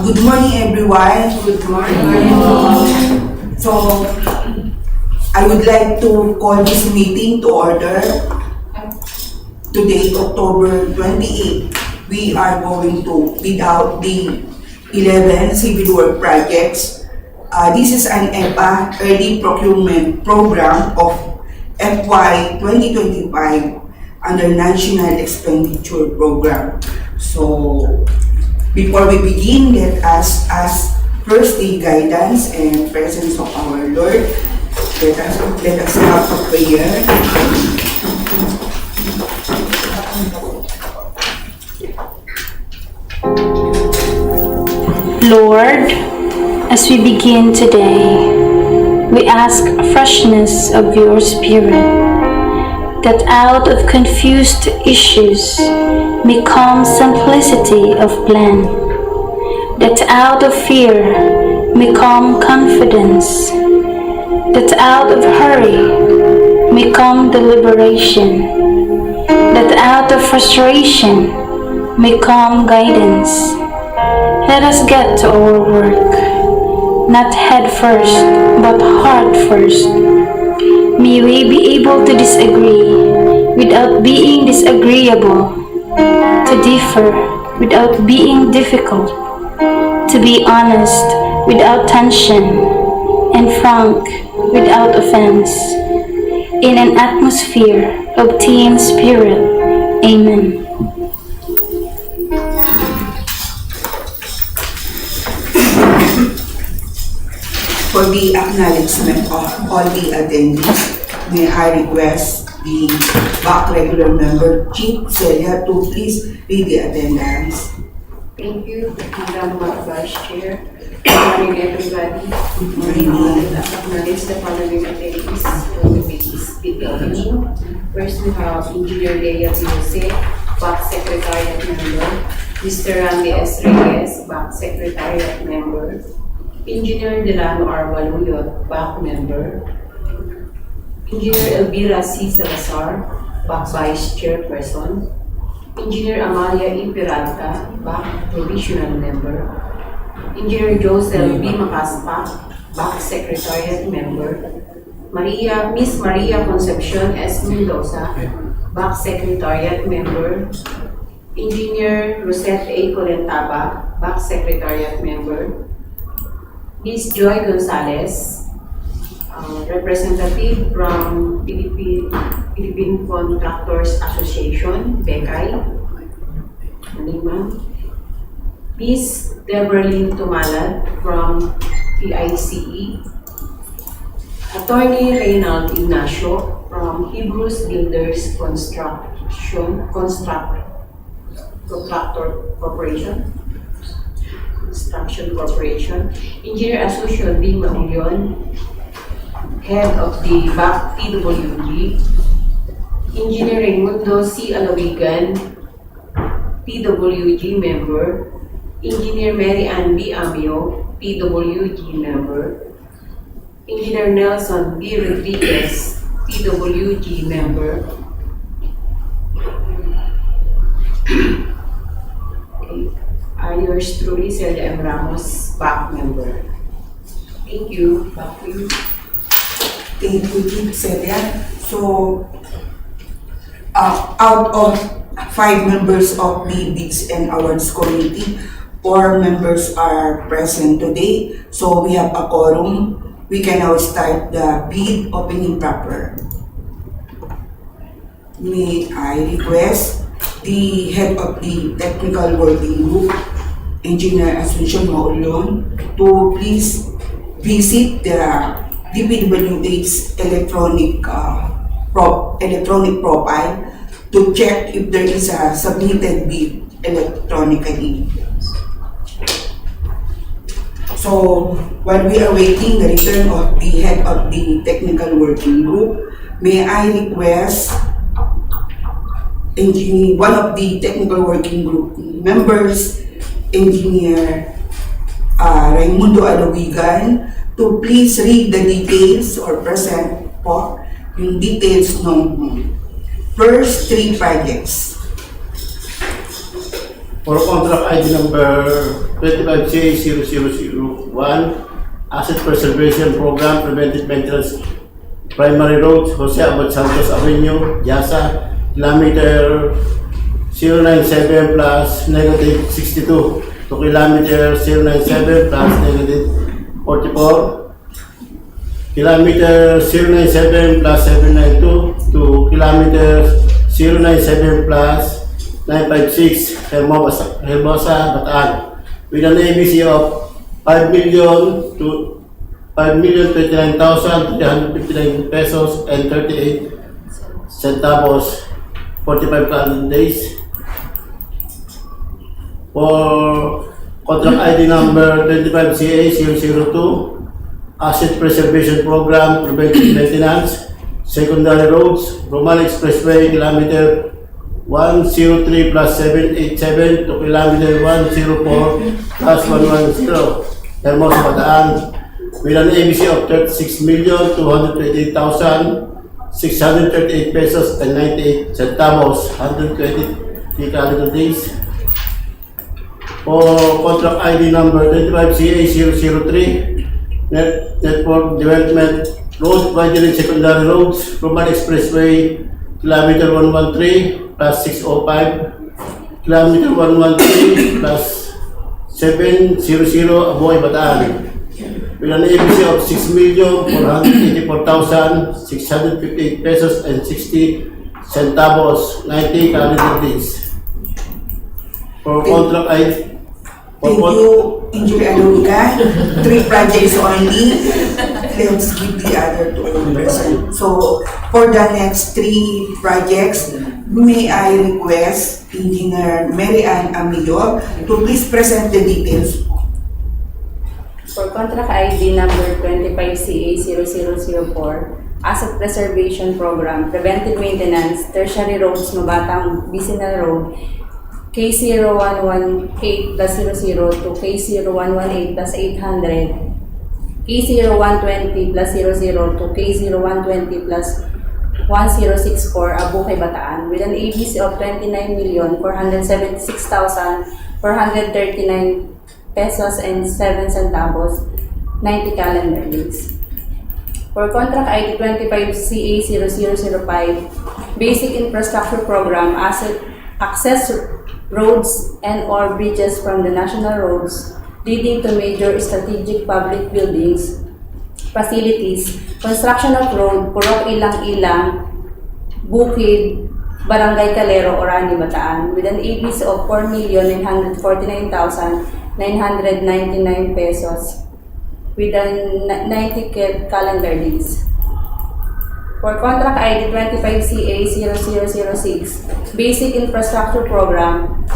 Good morning, everyone. Good morning. So, I would like to call this meeting to order. Today, October 28, we are going to bid out the 11 civil work projects. This is an EPA early procurement program of FY 2025 under National Expenditure Program. So, before we begin, let us ask first the guidance and presence of our Lord. Let us have a prayer. Lord, as we begin today, we ask freshness of your Spirit, that out of confused issues may come simplicity of plan, that out of fear may come confidence, that out of hurry may come deliberation, that out of frustration may come guidance. Let us get to our work, not head first, but heart first. May we be able to disagree without being disagreeable, to differ without being difficult, to be honest without tension, and frank without offense, in an atmosphere of team spirit. Amen. For the acknowledgement of all the attendees, may I request the back regular member, Chief Celia, to please read the attendance. Thank you, Madam Vice Chair. Good morning, everybody. Good morning. Let us acknowledge the following attendees for today's meeting. First, we have Engineer Lea Jose, Back Secretariat Member. Mr. Randy S. Reyes, Back Secretariat Member. Engineer Delano R. Baluyot, Back Member. Engineer Elvira C. Salazar, Back Vice Chairperson. Engineer Amalia E. Peralta, Back Provisional Member. Engineer Josel B. Macaspa, Back Secretariat Member. Miss Maria Concepcion S. Mendoza, Back Secretariat Member. Engineer Rosette A. Colentaba, Back Secretariat Member. Ms. Joy Gonzalez, representative from Philippine Contractors Association, BECAI. Ms. Deborah-Lynn Tumalad from PICE. Attorney Reynald Ignacio from Hebrews Builders Construction Corporation. Engineer Asuncion B. Maulyon, Head of the BAC PWG. Engineer Raimundo C. Alawigan, PWG Member. Engineer Mary Ann B. Amio, PWG Member. Engineer Nelson B. Rodriguez, PWG Member. Yours truly, Celia M. Ramos, BAC Member. Thank you. Back to you. Thank you, Chief Celia. So, out of 5 members of the Bids and Awards Committee, 4 members are present today. So, we have a quorum. We can now start the bid opening proper. May I request the head of the technical working group, Engineer Asuncion Maulyon, to please visit the DPWH electronic profile to check if there is a submitted bid electronically. So, while we are waiting the return of the head of the technical working group, may I request one of the technical working group members, Engineer Raimundo Alawigan, to please read the details or present po yung details ng first 3 projects. For contract ID number 25CA0001, Asset Preservation Program, Preventive Maintenance, Primary Roads, Jose Abad Santos Avenue, JASA, kilometer 097 plus negative 62 to kilometer 097 plus negative 44, kilometer 097 plus 792 to kilometer 097 plus 956, Hermosa, Bataan, with an ABC of 5,029,359 pesos and 38 centavos, 45 calendar days. For contract ID number 25CA002, Asset Preservation Program, Preventive Maintenance, Secondary Roads, Roman Expressway, kilometer 103 plus 787 to kilometer 104 plus 110, Hermosa, Bataan, with an ABC of 36,228,638 pesos and 98 centavos, 123 calendar days. For contract ID number 25CA003, Network Development Road, Widening Secondary Roads, Roman Expressway, kilometer 113 plus 605, kilometer 113 plus 700, Abucay, Bataan, with an ABC of 6,484,658 pesos and 60 centavos, 90 calendar days. For contract ID, Thank you, Engineer Alunga. 3 projects only. Let's give the other 2 person. So, for the next 3 projects, may I request Engineer Mary Ann Amillo to please present the details. For contract ID number 25CA0004, Asset Preservation Program, Preventive Maintenance, Tertiary Roads, Mabatang, Vicinal Road, K0118 plus 00 to K0118 plus 800, K0120 plus 00 to K0120 plus 1064, Abucay, Bataan, with an ABC of 29,476,439 pesos and 7 centavos, 90 calendar days. For contract ID 25CA0005, Basic Infrastructure Program, Access roads and or bridges from the national roads leading to major strategic public buildings, facilities, construction of road, Purok, Ilang-Ilang, Bukid, Barangay Calero, Orani, Bataan, with an ABC of 4,949,999 pesos with a 90 calendar days. For contract ID 25CA0006, Basic Infrastructure Program,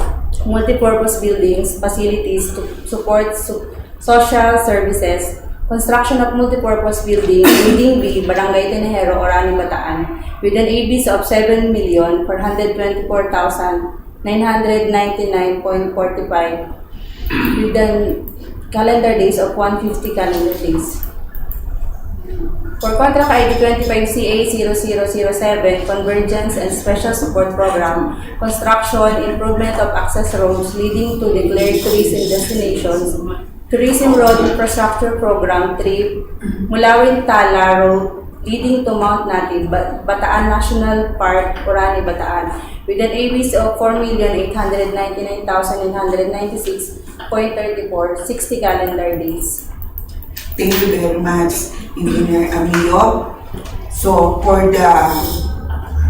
Multipurpose Buildings, Facilities to support social services, construction of multipurpose building, Building B, Barangay Calero, Orani, Bataan, with an ABC of 7,424,999.45, with a calendar days of 150 calendar days. For contract ID 25CA0007, Convergence and Special Support Program, Construction, Improvement of Access Roads leading to declared tourism destinations, Tourism Road Infrastructure Program 3, Mulawin-Tala Road leading to Mount Native, Bataan National Park, Orani, Bataan, with an ABC of 4,899,996.34, 60 calendar days. Thank you very much, Engineer Amillo. So, for the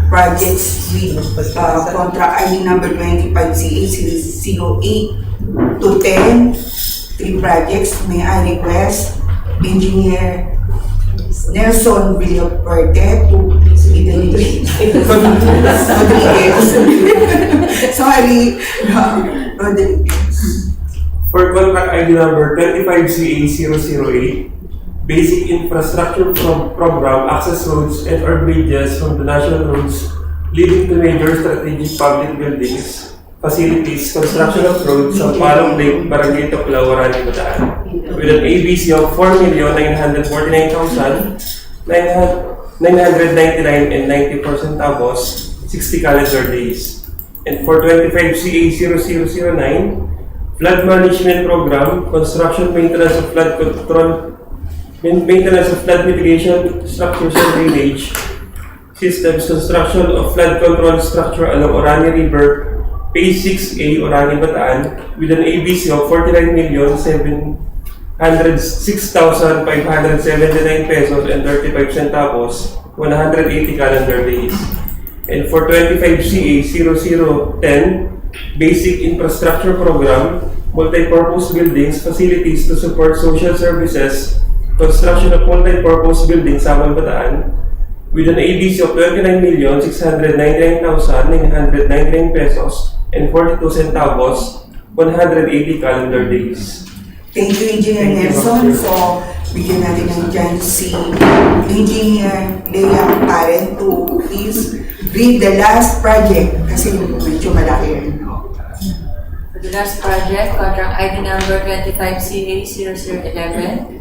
projects with contract ID number 25CA008 to 10, 3 projects, may I request Engineer Nelson Villaperte to Rodriguez. Sorry, Rodriguez. For contract ID number 25CA008, Basic Infrastructure Program, Access Roads and or Bridges from the national roads leading to major strategic public buildings, facilities, construction of roads sa Palong Lake, Barangay Tuklaw, Orani, Bataan, with an ABC of 4,949,999 and 94 centavos, 60 calendar days. And for 25CA0009, Flood Management Program, Construction, Maintenance of Flood Control, Maintenance of Flood Mitigation Structures and Drainage Systems, Construction of Flood Control Structure along Orani River, Phase 6A, Orani, Bataan, with an ABC of 49,706,579 pesos and 35 centavos, 180 calendar days. And for 25CA0010, Basic Infrastructure Program, Multipurpose Buildings, Facilities to Support Social Services, Construction of Multipurpose Buildings, Samal, Bataan, with an ABC of 29,699,999 pesos and 42 centavos, 180 calendar days. Thank you, Engineer Nelson. So, bigyan natin ng chance si Engineer Lea Karen to please read the last project kasi medyo malaki yan. For the last project, contract ID number 25CA0011,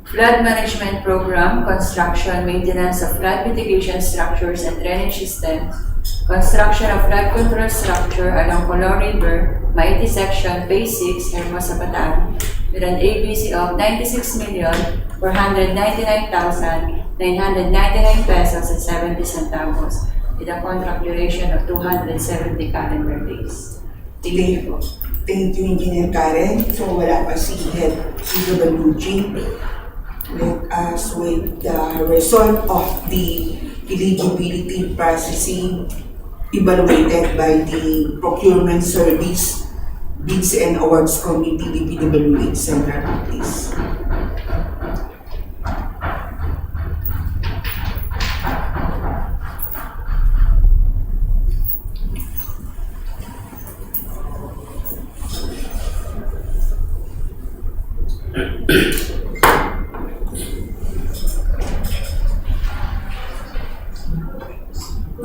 Flood Management Program, Construction, Maintenance of Flood Mitigation Structures and Drainage Systems, Construction of Flood Control Structure along Calero River, Maiti Section, Phase 6, Hermosa, Bataan, with an ABC of 96,499,999 pesos and 70 centavos, with a contract duration of 270 calendar days. Thank you po. Thank you, Engineer Karen. So, wala pa si Head DPWH. Let us wait the result of the eligibility processing evaluated by the Procurement Service Bids and Awards Committee, DPWH Central Office.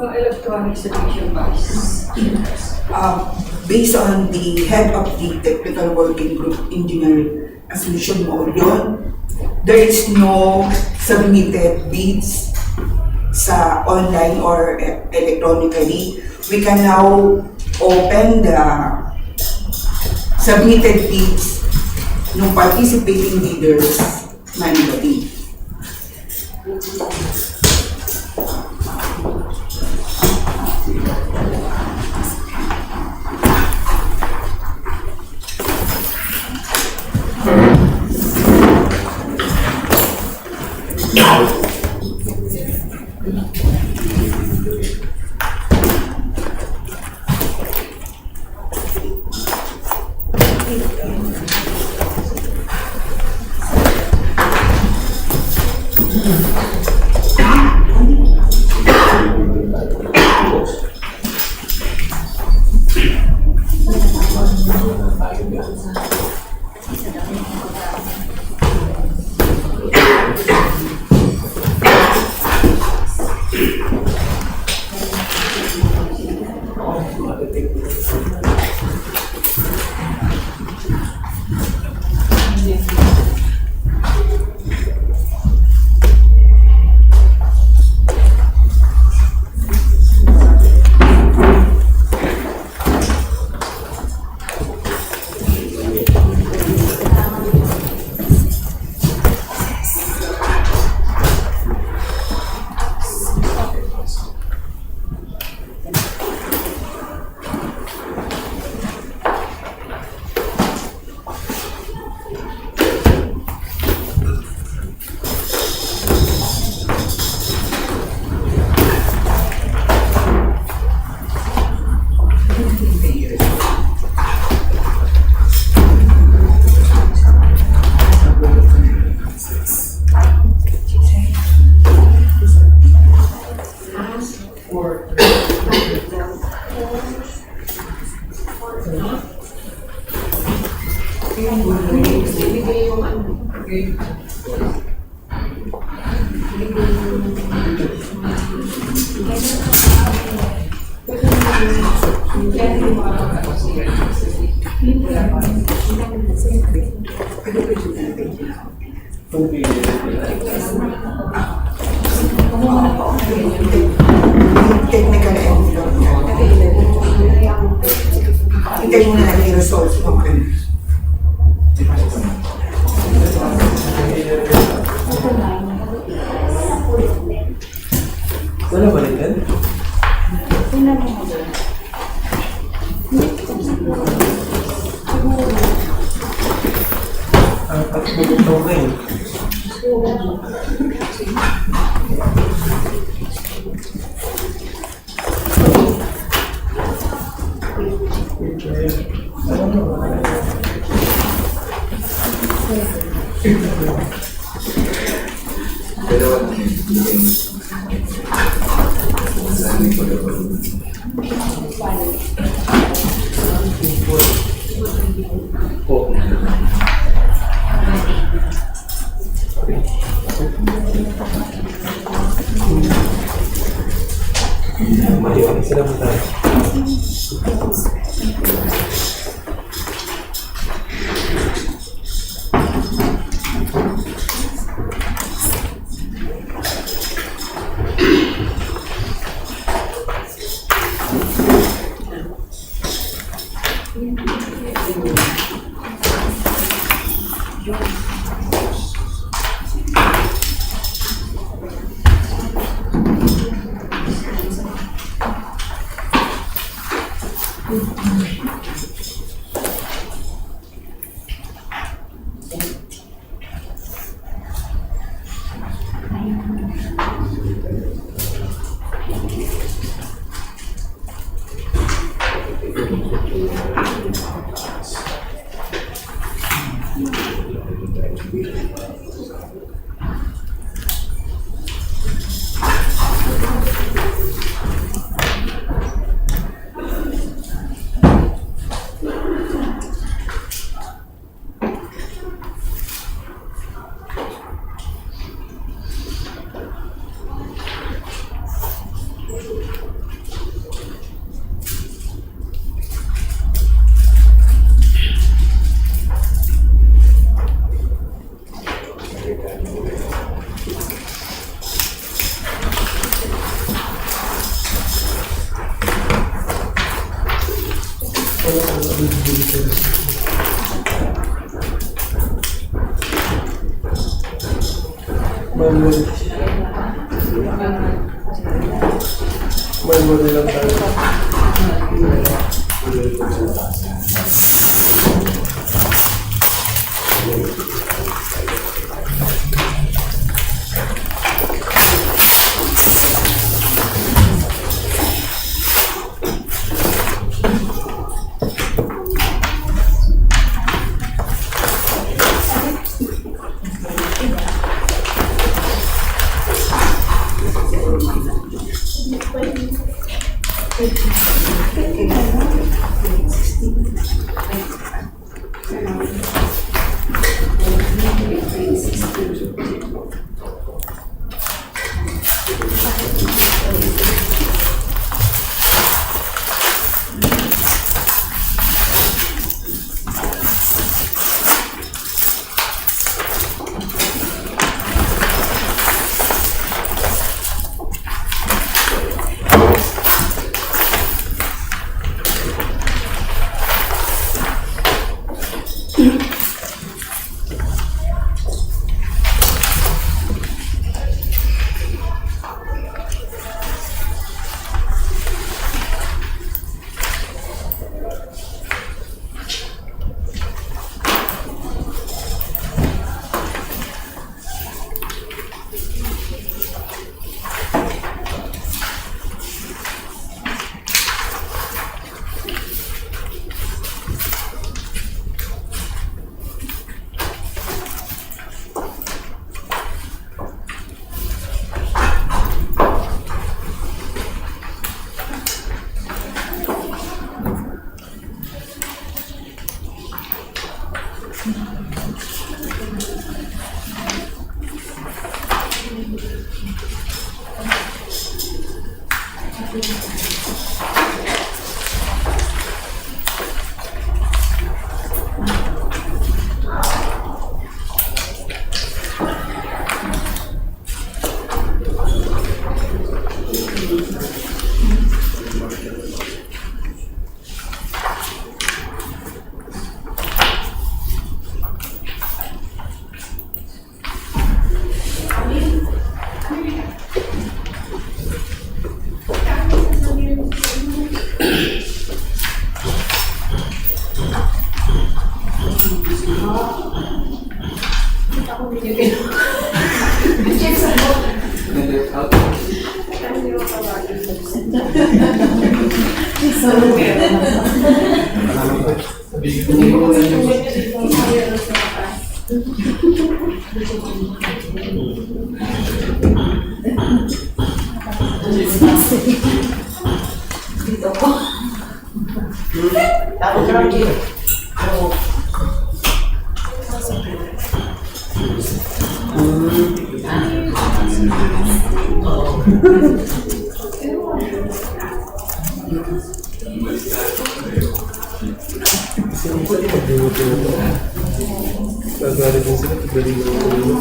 Electronic submission box. Based on the head of the Technical Working Group, Engineer Asuncion Maulion, there is no submitted bids sa online or electronically. We can now open the submitted bids ng participating bidders manually. Technical envelope. Hintayin muna natin yung results. Okay. Wala balikan? Ang pagbubuto ngayon. Sila mo tayo. Manual lang tayo. Gagari din sila, galing ng ulo.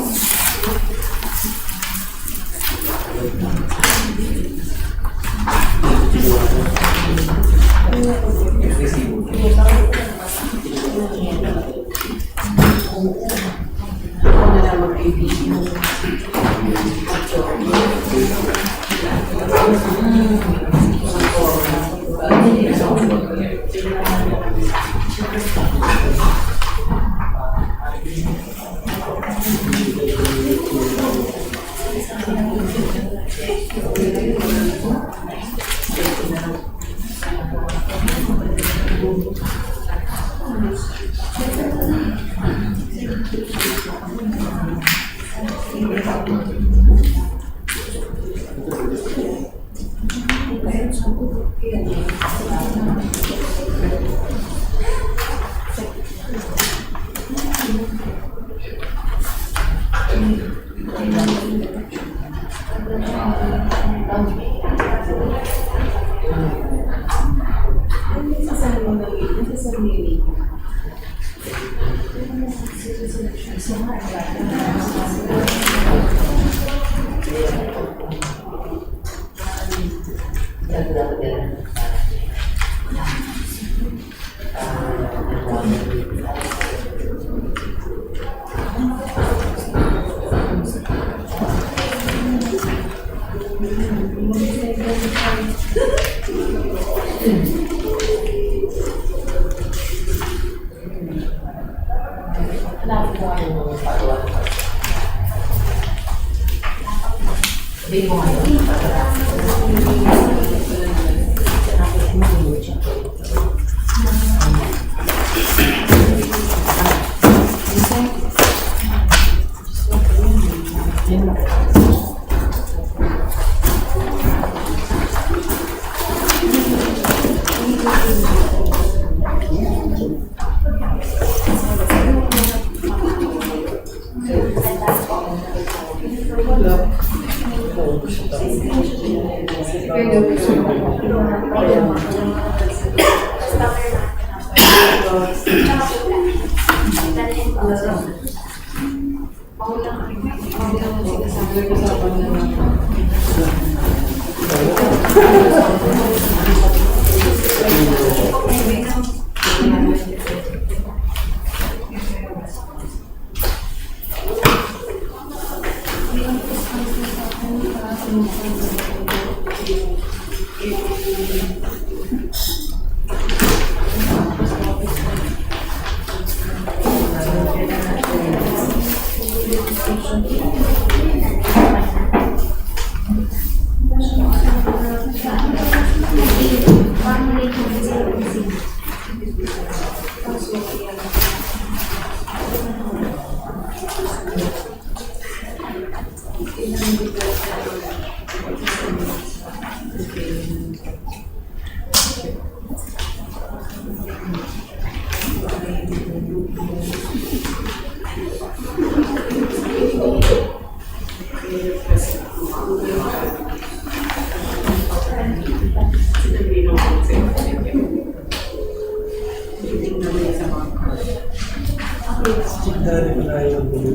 Dali ko na yung bulit.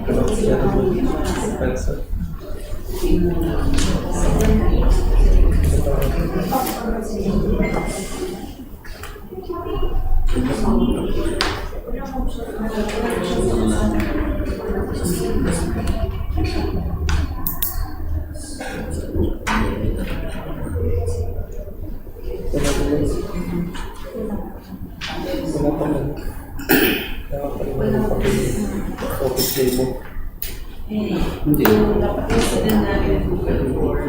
Kalau siya na bulit. Pensa. Wala pa lang. Wala pa lang. display mo. Hindi. Dapat yung sila namin before.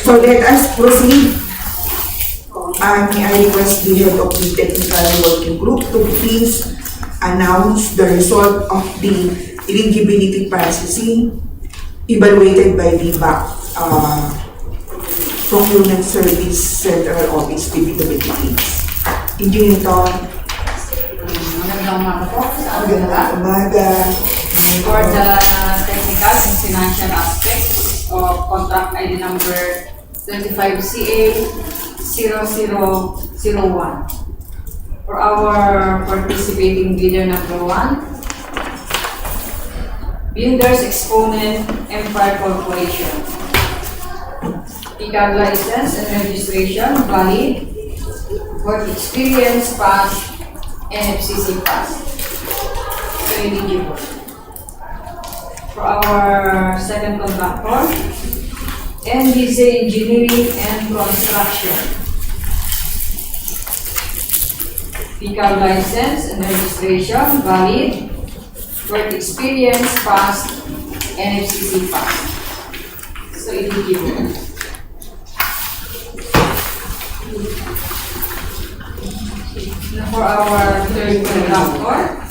So let us proceed. May I request the head of the technical working group to please announce the result of the eligibility processing evaluated by the Procurement Service Central Office, DPWH. Engineer Tom. Magandang umaga. For the technical and financial aspects of contract ID number 25CA0001. For our participating bidder number 1, Builders Exponent Empire Corporation. PCAG license and registration valid. Work experience pass. NFCC pass. So eligible. For our second contractor, NBC Engineering and Construction. PCAG license and registration valid. Work experience passed. NFCC passed. So eligible. for our third contractor,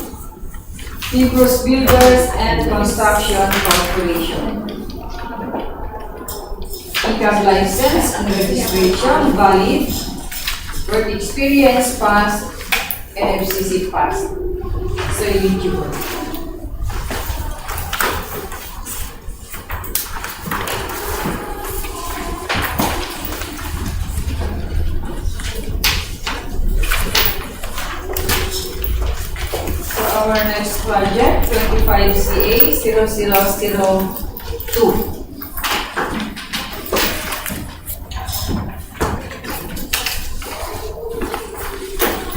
People's Builders and Construction Corporation. Pickup license and registration valid, work experience passed, and FCC passed. So eligible. Our next project, 25CA 0002.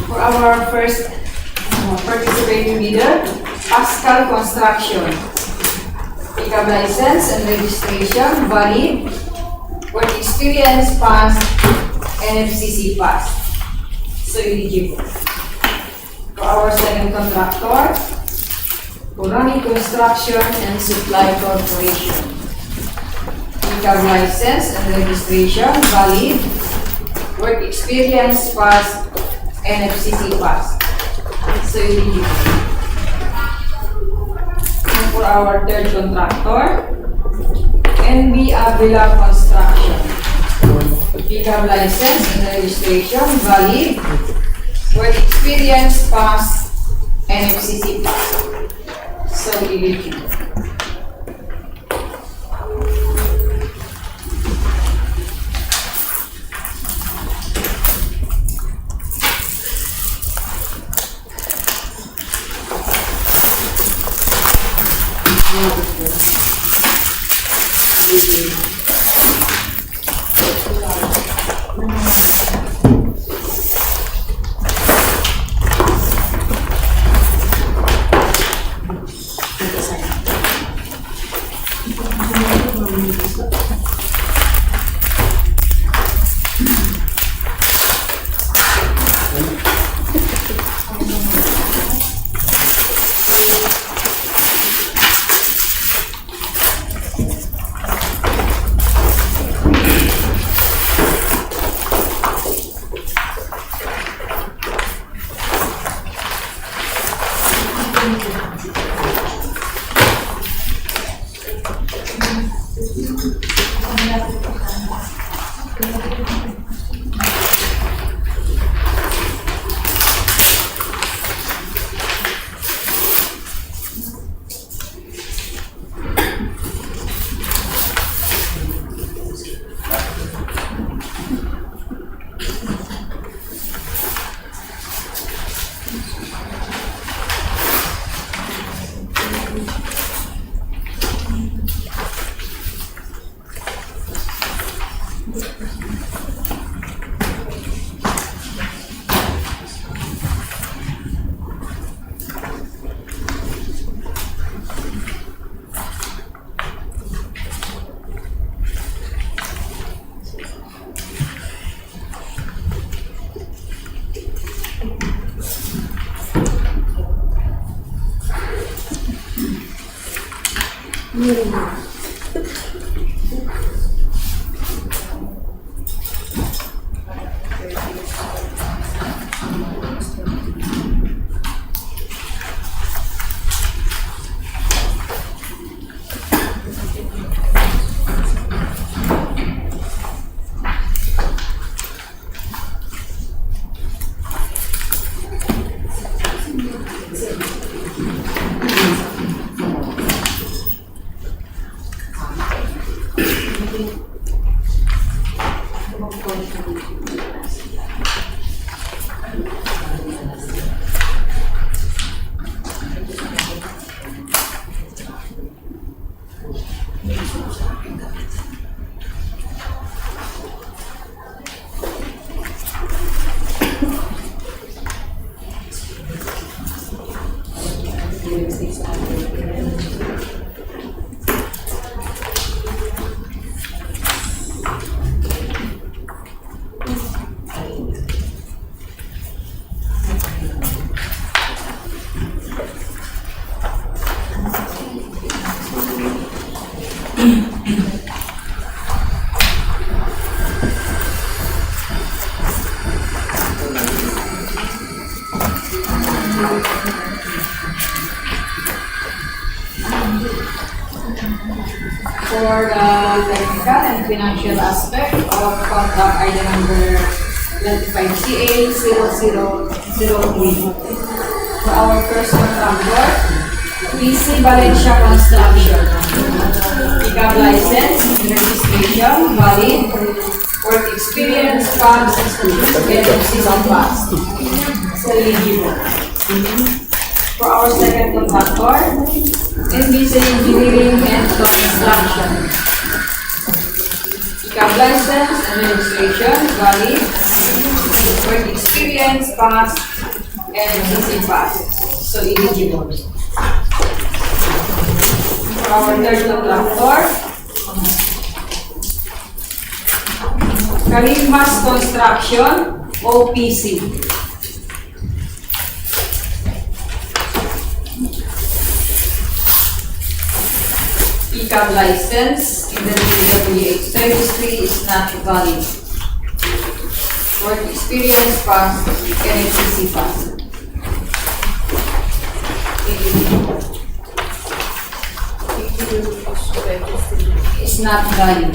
For our first participating bidder, Pascal Construction. Pickup license and registration valid, work experience passed, and FCC passed. So eligible. For our second contractor, Orani Construction and Supply Corporation. Pickup license and registration valid, work experience passed, and FCC passed. So eligible. And for our third contractor, NB Avila Construction. Pickup license and registration valid, work experience passed, and FCC passed. So eligible. technical and financial aspect of contract ID number 25CA0003. For our first contractor, PC Valencia Construction. Pickup license, registration, valid, work experience, funds, and season pass. So eligible. For our second contractor, NBC Engineering and Construction. Pickup license and registration, valid, work experience, pass, and season pass. So eligible. For our third contractor, Kalimas Construction, OPC. Pickup license in the DPWH registry is not valid. Work experience pass, NXCC pass. Is not valid.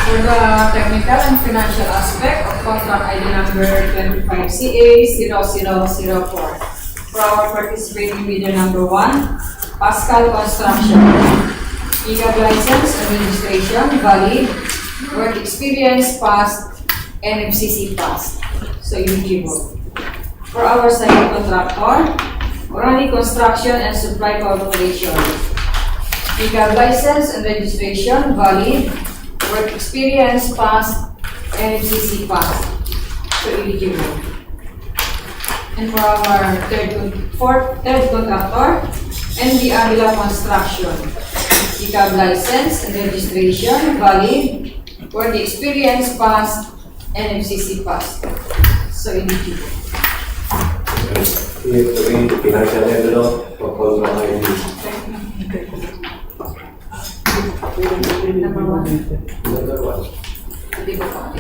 For the technical and financial aspect of contract ID number 25CA0004. For our participating bidder number 1, Pascal Construction. Pickup license and registration, valid, work experience, passed, NFCC passed. So eligible. For our second contractor, Orani Construction and Supply Corporation. Pickup license and registration, valid, work experience, passed, NFCC passed. So eligible. And for our third contractor, Ilang-Ilang Construction. Pickup license and registration, valid, work experience, passed, NFCC passed. So eligible. Here to read the financial envelope for contract ID. Number 1. Another one. Hindi ko pa.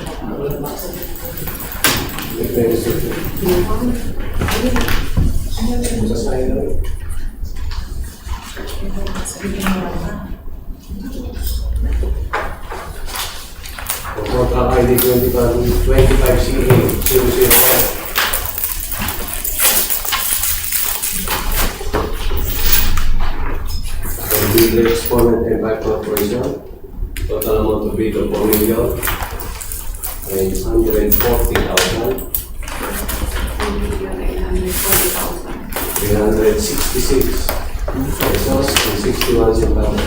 Contract ID 25CA004. Bidder Exponent and by Corporation. Total amount of bid of 4,940,366 pesos and 61 centavos.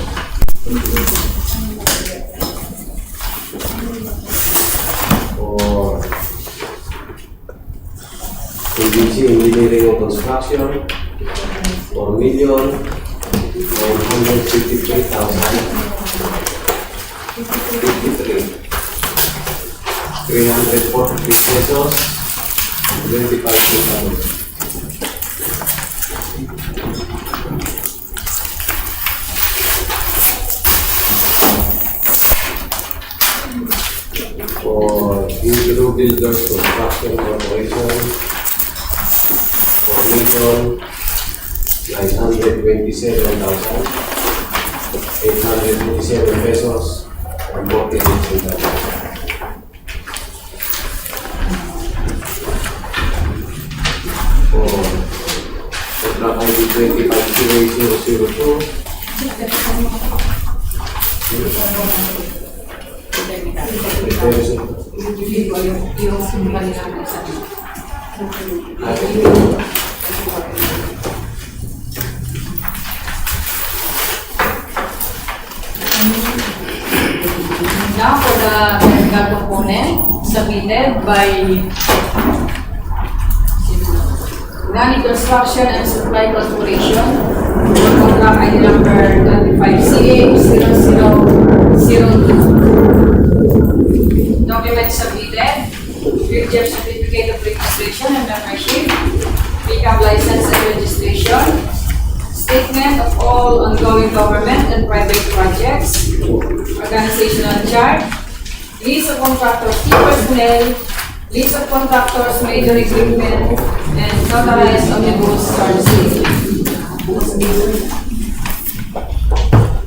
For NBC Engineering and Construction, 4,953,053 340 pesos and 25 centavos. For Indigo Builders Construction Corporation, 4,927,827 pesos and 48 centavos. For contract ID 25CA002, Now for the technical component submitted by Orani Construction and Supply Corporation for contract ID number 25CA0002. Document submitted, picture certificate certificate of registration and membership, pickup license and registration, statement of all ongoing government and private projects, organizational chart, list of contractors, key personnel, list of contractors, major equipment, and notarized omnibus services.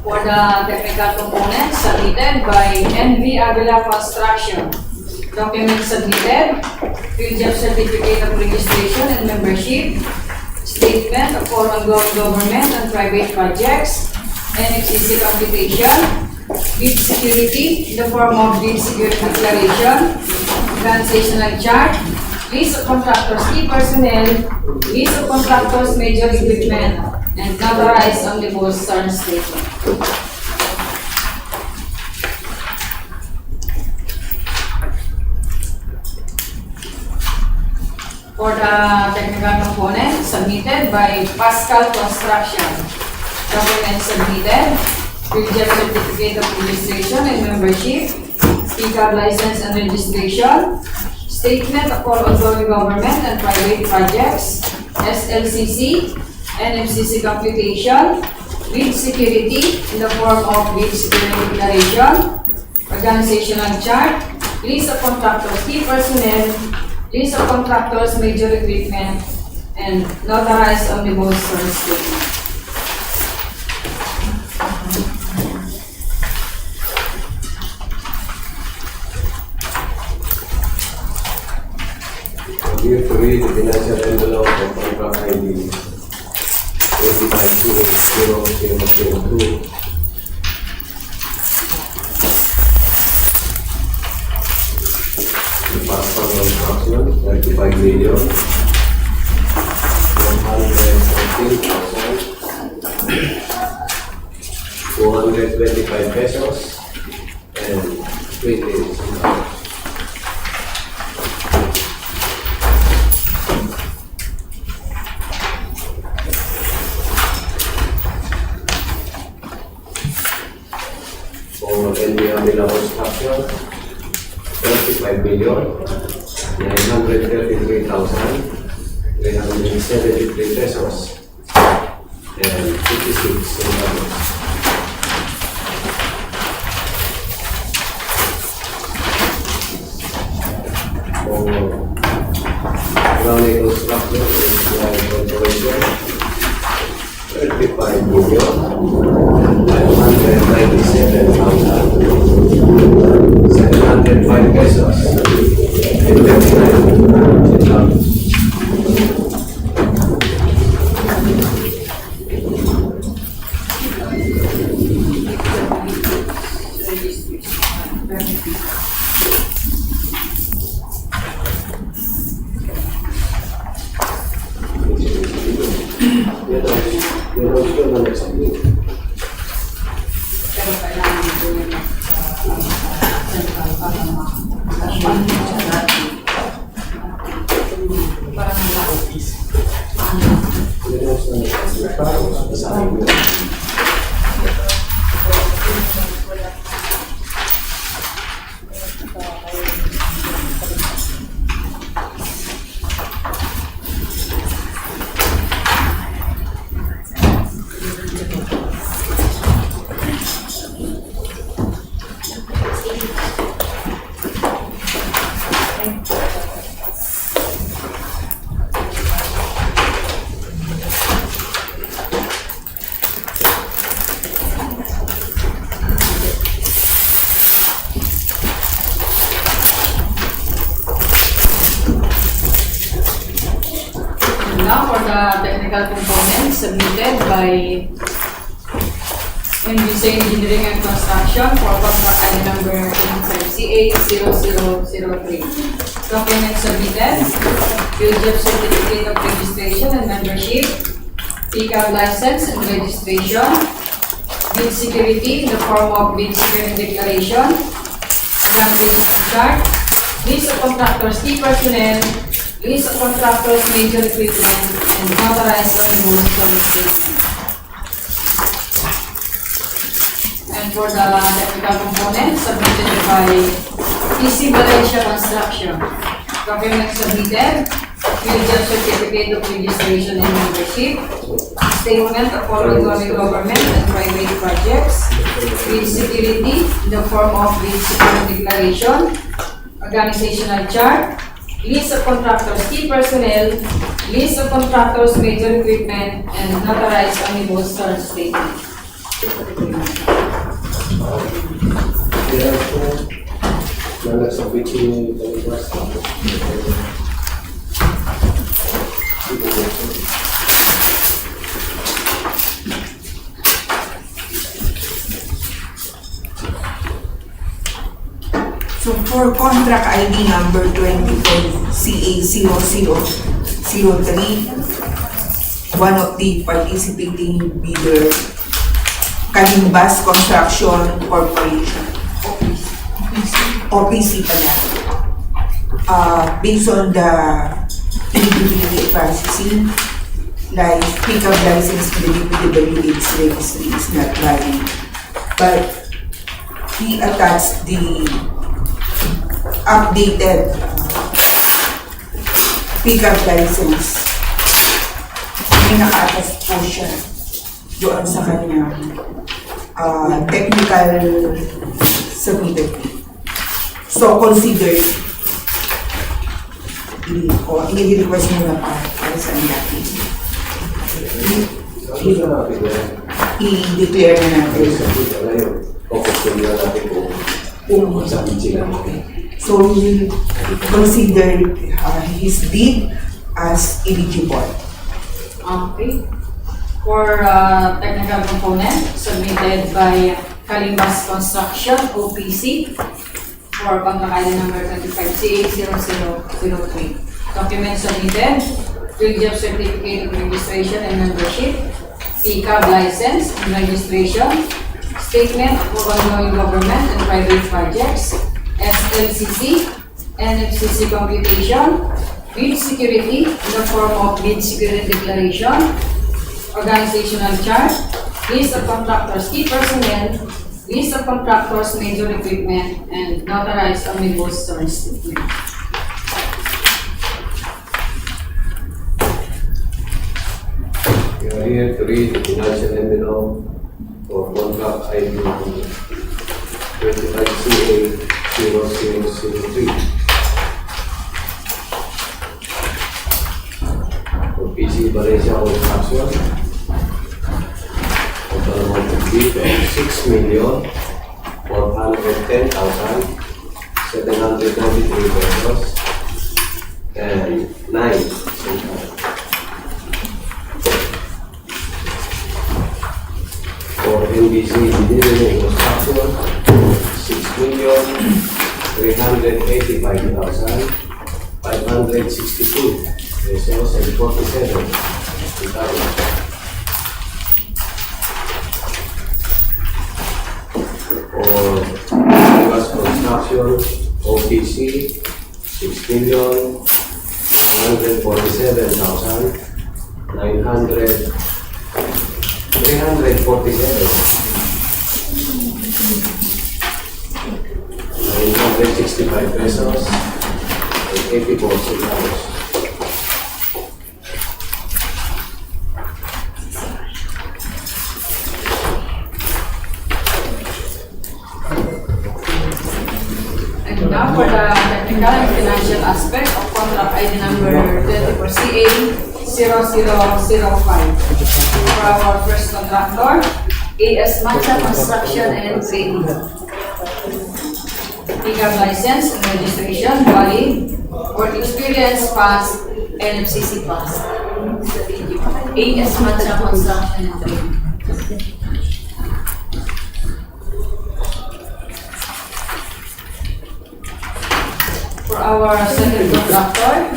For the technical components submitted by NV Avila Construction, documents submitted, field job certificate of registration and membership, statement of all ongoing government and private projects, NFCC computation, bid security in the form of bid security declaration, organizational chart, list of contractors, key personnel, list of contractors, major equipment, and notarized omnibus service statement. For the technical component submitted by Pascal Construction, documents submitted, field job certificate of registration and membership, pickup license and registration, statement of all ongoing government and private projects, SLCC, NFCC computation, bid security in the form of bid security declaration, organizational chart, list of contractors, key personnel, list of contractors, major equipment, and notarized omnibus service statement. Here to read the financial envelope of contract ID 25-0-0-0-2. Pascal Construction, 35 million, 114,225 pesos, and 20 centavos. For Ilang-Ilang Construction, 35 million, 933,373 pesos, and 56 centavos. For Orani Construction and Corporation, 35 million, 597,705 pesos, and 39 centavos. Yan ang gusto na nagsabit. Pero kailangan ito yung parang naka-office. Yan ang gusto na nagsabit. Parang masasabi mo. Now for the technical components submitted by MBC Engineering and Construction for contract ID number 25CA0003. Documents submitted, field job certificate of registration and membership, pickup license and registration, bid security in the form of bid security declaration, organization chart, list of contractors, key personnel, list of contractors, major equipment, and notarized omnibus service statement. And for the technical components submitted by PC Valencia Construction, Documents submitted, field job certificate of registration and membership, statement of ongoing government and private projects, field security in the form of field security declaration, organizational chart, list of contractors, key personnel, list of contractors, major equipment, and notarized omnibus search statement. Nagsabit yung talibas. So for contract ID number 25CA0003, one of the participating bidder, Kalimbas Construction Corporation, OPC pala. Based on the eligibility processing, like pickup license in the DPWH registry is not valid, but he attached the updated pickup license. May naka-attach po siya doon sa kanyang technical submitted. So consider i-request mo na para sa dati. I-declare na natin. So we will consider his bid as eligible. Okay. For technical component submitted by Kalimbas Construction, OPC, for contract ID number 25CA0003. Documents submitted, field job certificate of registration and membership, PCAB license and registration, statement for ongoing government and private projects, SLCC, NFCC computation, bid security in the form of bid security declaration, organizational chart, list of contractors, key personnel, list of contractors, major equipment, and notarized omnibus search statement. You are here to read the financial envelope for contract ID 25CA0003. For PC Valencia Construction, total amount of bid of 6,410,793 pesos and 9 centavos. For NBC Engineering Construction, 6,385,562 pesos and 47 centavos. For Kalimbas Construction, OPC, 6,147,347 965 pesos and 84 centavos. And now for the technical and financial aspect of contract ID number 24CA0005. For our first contractor, AS Mancha Construction and Trading. Pickup license and registration, valid. Work experience, passed. NFCC, passed. AS Mancha Construction and Trading. For our second contractor,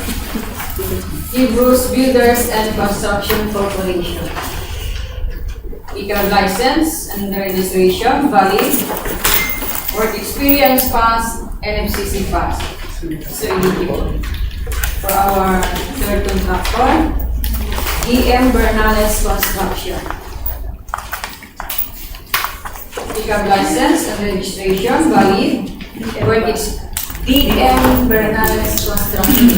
Hebrews Builders and Construction Corporation. Pickup license and registration, valid. Work experience, passed. NFCC, passed. So eligible. For our third contractor, EM Bernales Construction. Pickup license and registration, valid. DM Bernales Construction.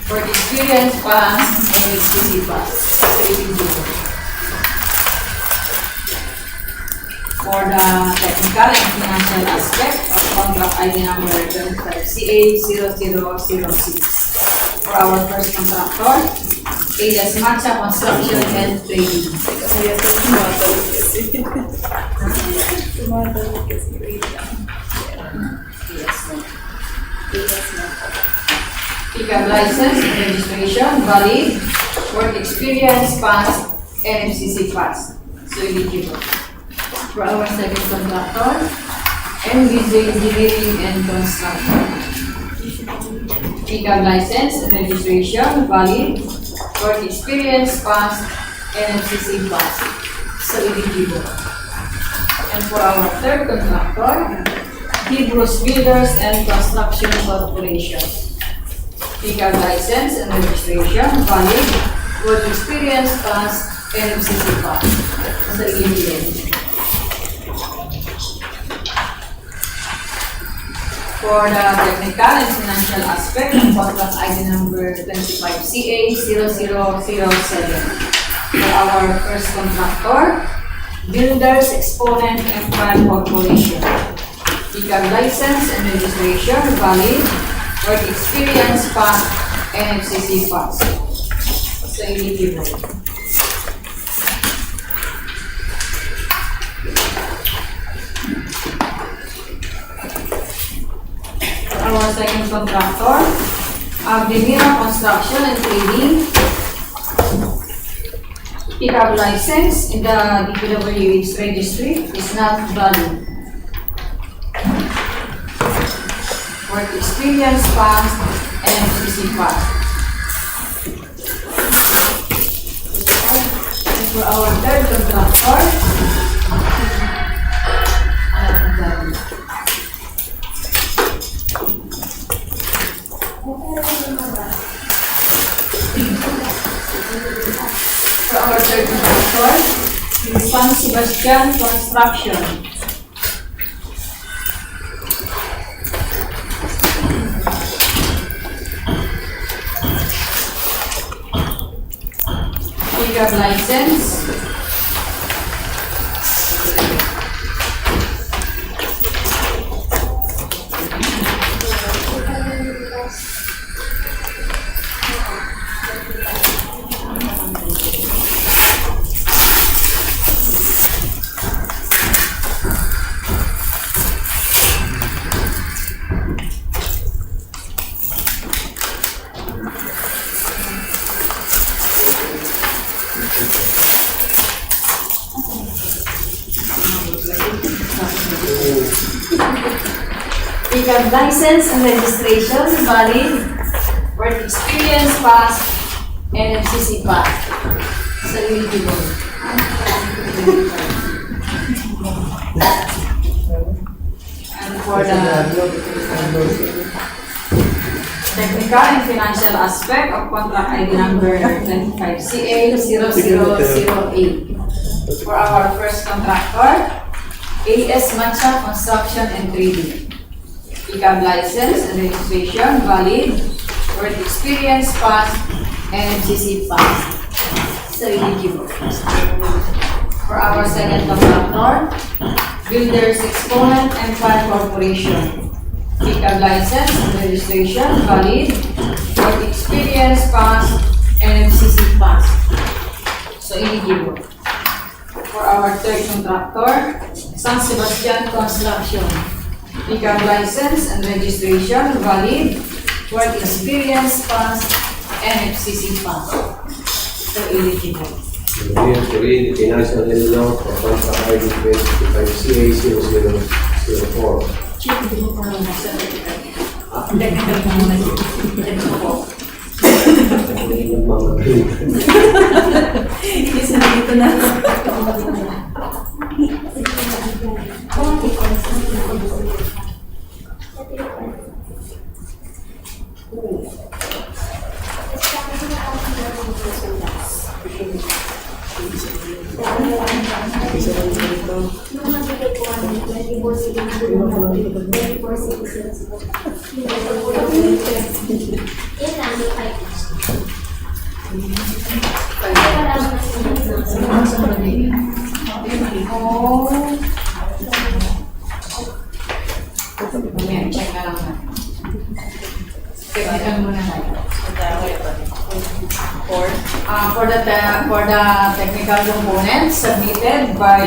For experience pass and HPC pass. For the technical and financial aspect of contract ID number 25CA0006. For our first contractor, AS Matcha Construction and Trading. Pickup license and registration valid. Work experience pass and MCC pass. So eligible. For our second contractor, MBJ Engineering and Construction. Pickup license and registration valid. Work experience pass and MCC pass. So eligible. And for our third contractor, Hebrews Builders and Construction Corporation. Pickup license and registration valid. Work experience pass and MCC pass. So eligible. For the technical and financial aspect of contract ID number 25CA0007. For our first contractor, Builders Exponent and Plan Corporation. Pickup license and registration valid. Work experience pass and FCC pass. So eligible. Our second contractor, Avdemira Construction and Trading. Pickup license in the DPWH registry is not valid. Work experience pass and FCC pass. And for our third contractor, San Sebastian Construction. Pickup license. Pickup license and registration valid. Work experience pass and FCC pass. So eligible. And for the technical and financial aspect of contract ID number 25CA0008. For our first contractor, AS Matcha Construction and Trading. Pickup license and registration valid. Work experience pass and MCC pass. So eligible. For our second contractor, Builders Exponent and Plan Corporation. Pickup license and registration valid. Work experience pass and MCC pass. So eligible. For our third contractor, San Sebastian Construction. Pickup license and registration valid. Work experience pass and FCC pass. So eligible. Here to read the financial law for contract ID 25CA0004. Technical muna. Isa na dito na. Check na lang natin. Technical muna tayo. For the technical components submitted by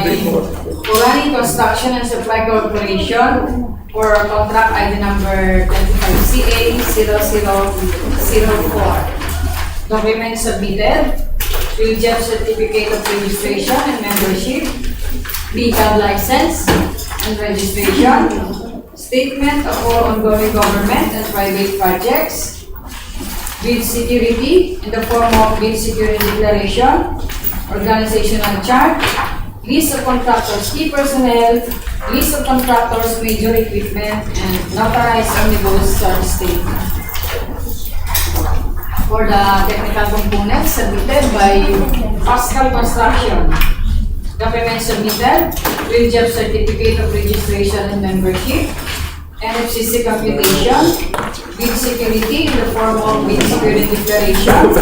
Orani Construction and Supply Corporation for contract ID number 25CA0004. Documents submitted: Religious Certificate of Registration and Membership, vehicle license and registration, statement of all ongoing government and private projects, bid security in the form of bid security declaration, organizational chart, list of contractors, key personnel, list of contractors, major equipment, and notarized omnibus charge statement. For the technical components submitted by Pascal Construction, documents submitted: Religious Certificate of Registration and Membership, NFCC computation, bid security in the form of bid security declaration,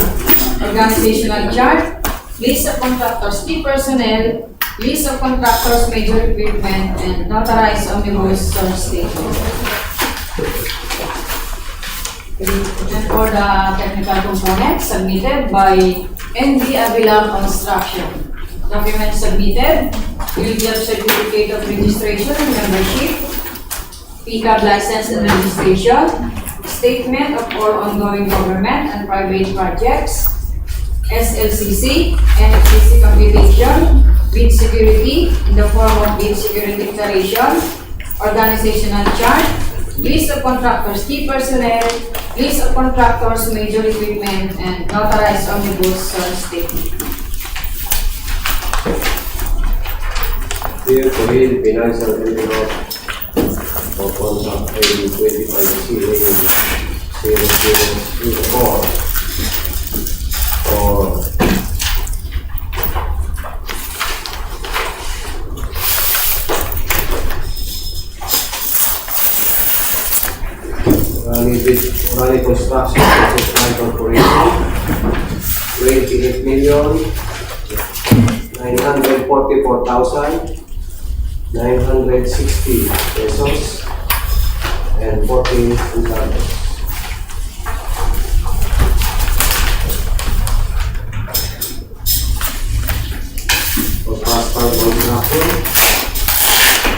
organizational chart, list of contractors, key personnel, list of contractors, major equipment, and notarized omnibus charge statement. And for the technical components submitted by Ilang-Ilang Construction, documents submitted: Religious Certificate of Registration and Membership, pickup license and registration, statement of all ongoing government and private projects, SLCC, NFCC computation, bid security in the form of bid security declaration, organizational chart, list of contractors, key personnel, list of contractors, major equipment, and notarized omnibus charge statement. Here to read financial envelope of contract ID 25CA0004 or Orani Construction and Supply Corporation, 28,944,960 pesos and 14 centavos. For Pascal Construction,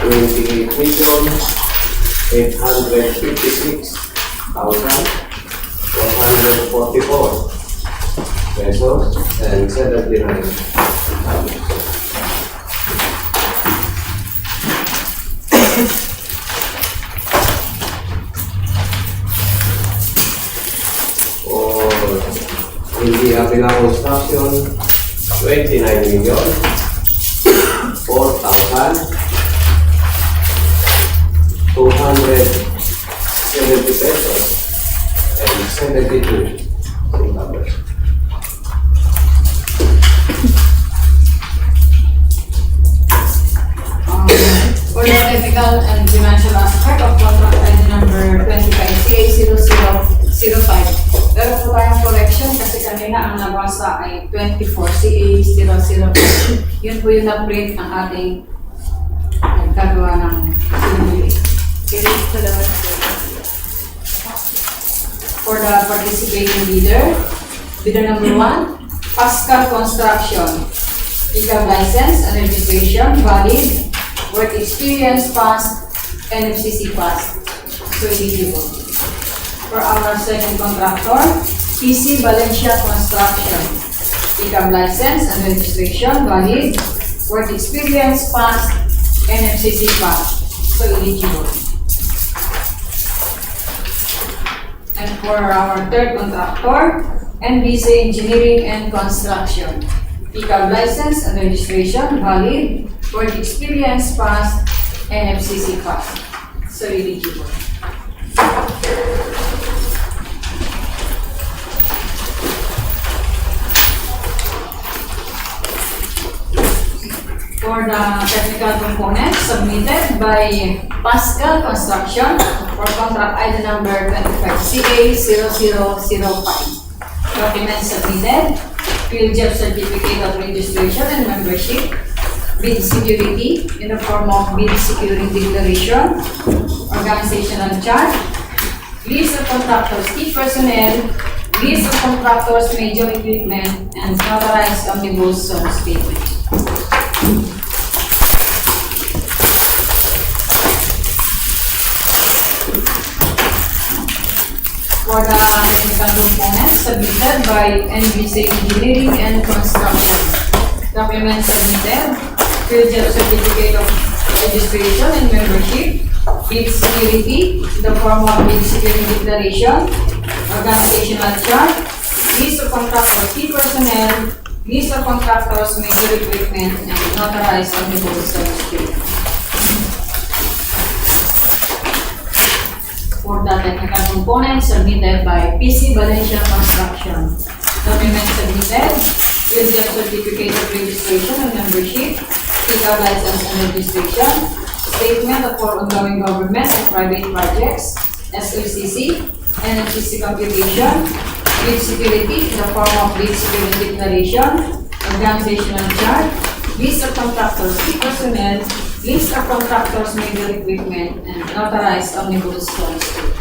28,856,444 pesos and 79 centavos. For Ilang-Ilang Construction, 29,04,270 pesos and 72 centavos. For the technical and financial aspect of contract ID number 25CA0005. Pero po tayong correction kasi kanina ang nabasa ay 24CA005. Yun po yung na-print ang ating nagkagawa ng CBA. For the participating bidder, bidder number 1, Pascal Construction, pickup license and registration valid, work experience passed, NFCC passed, so eligible. For our second contractor, PC Valencia Construction, pickup license and registration valid, work experience passed, NFCC passed, so eligible. And for our third contractor, NBC Engineering and Construction, pickup license and registration valid, work experience passed, NFCC passed, so eligible. For the technical components submitted by Pascal Construction for contract item number 25CA0005. Documents submitted, field job certificate of registration and membership, bid security in the form of bid security declaration, organizational chart, list of contractors, key personnel, list of contractors, major equipment, and notarized omnibus zone statement. For the technical components submitted by NBC Engineering and Construction. Documents submitted, field job certificate of registration and membership, bid security in the form of bid security declaration, organizational chart, list of contractors, key personnel, list of contractors, major equipment, and notarized omnibus zone statement. For the technical components submitted by PC Valencia Construction. Documents submitted, field job certificate of registration and membership, pickup license and registration, statement of all ongoing government and private projects, SLCC, NFCC computation, bid security in the form of bid security declaration, organizational chart, list of contractors, key personnel, list of contractors, major equipment, and notarized omnibus zone statement.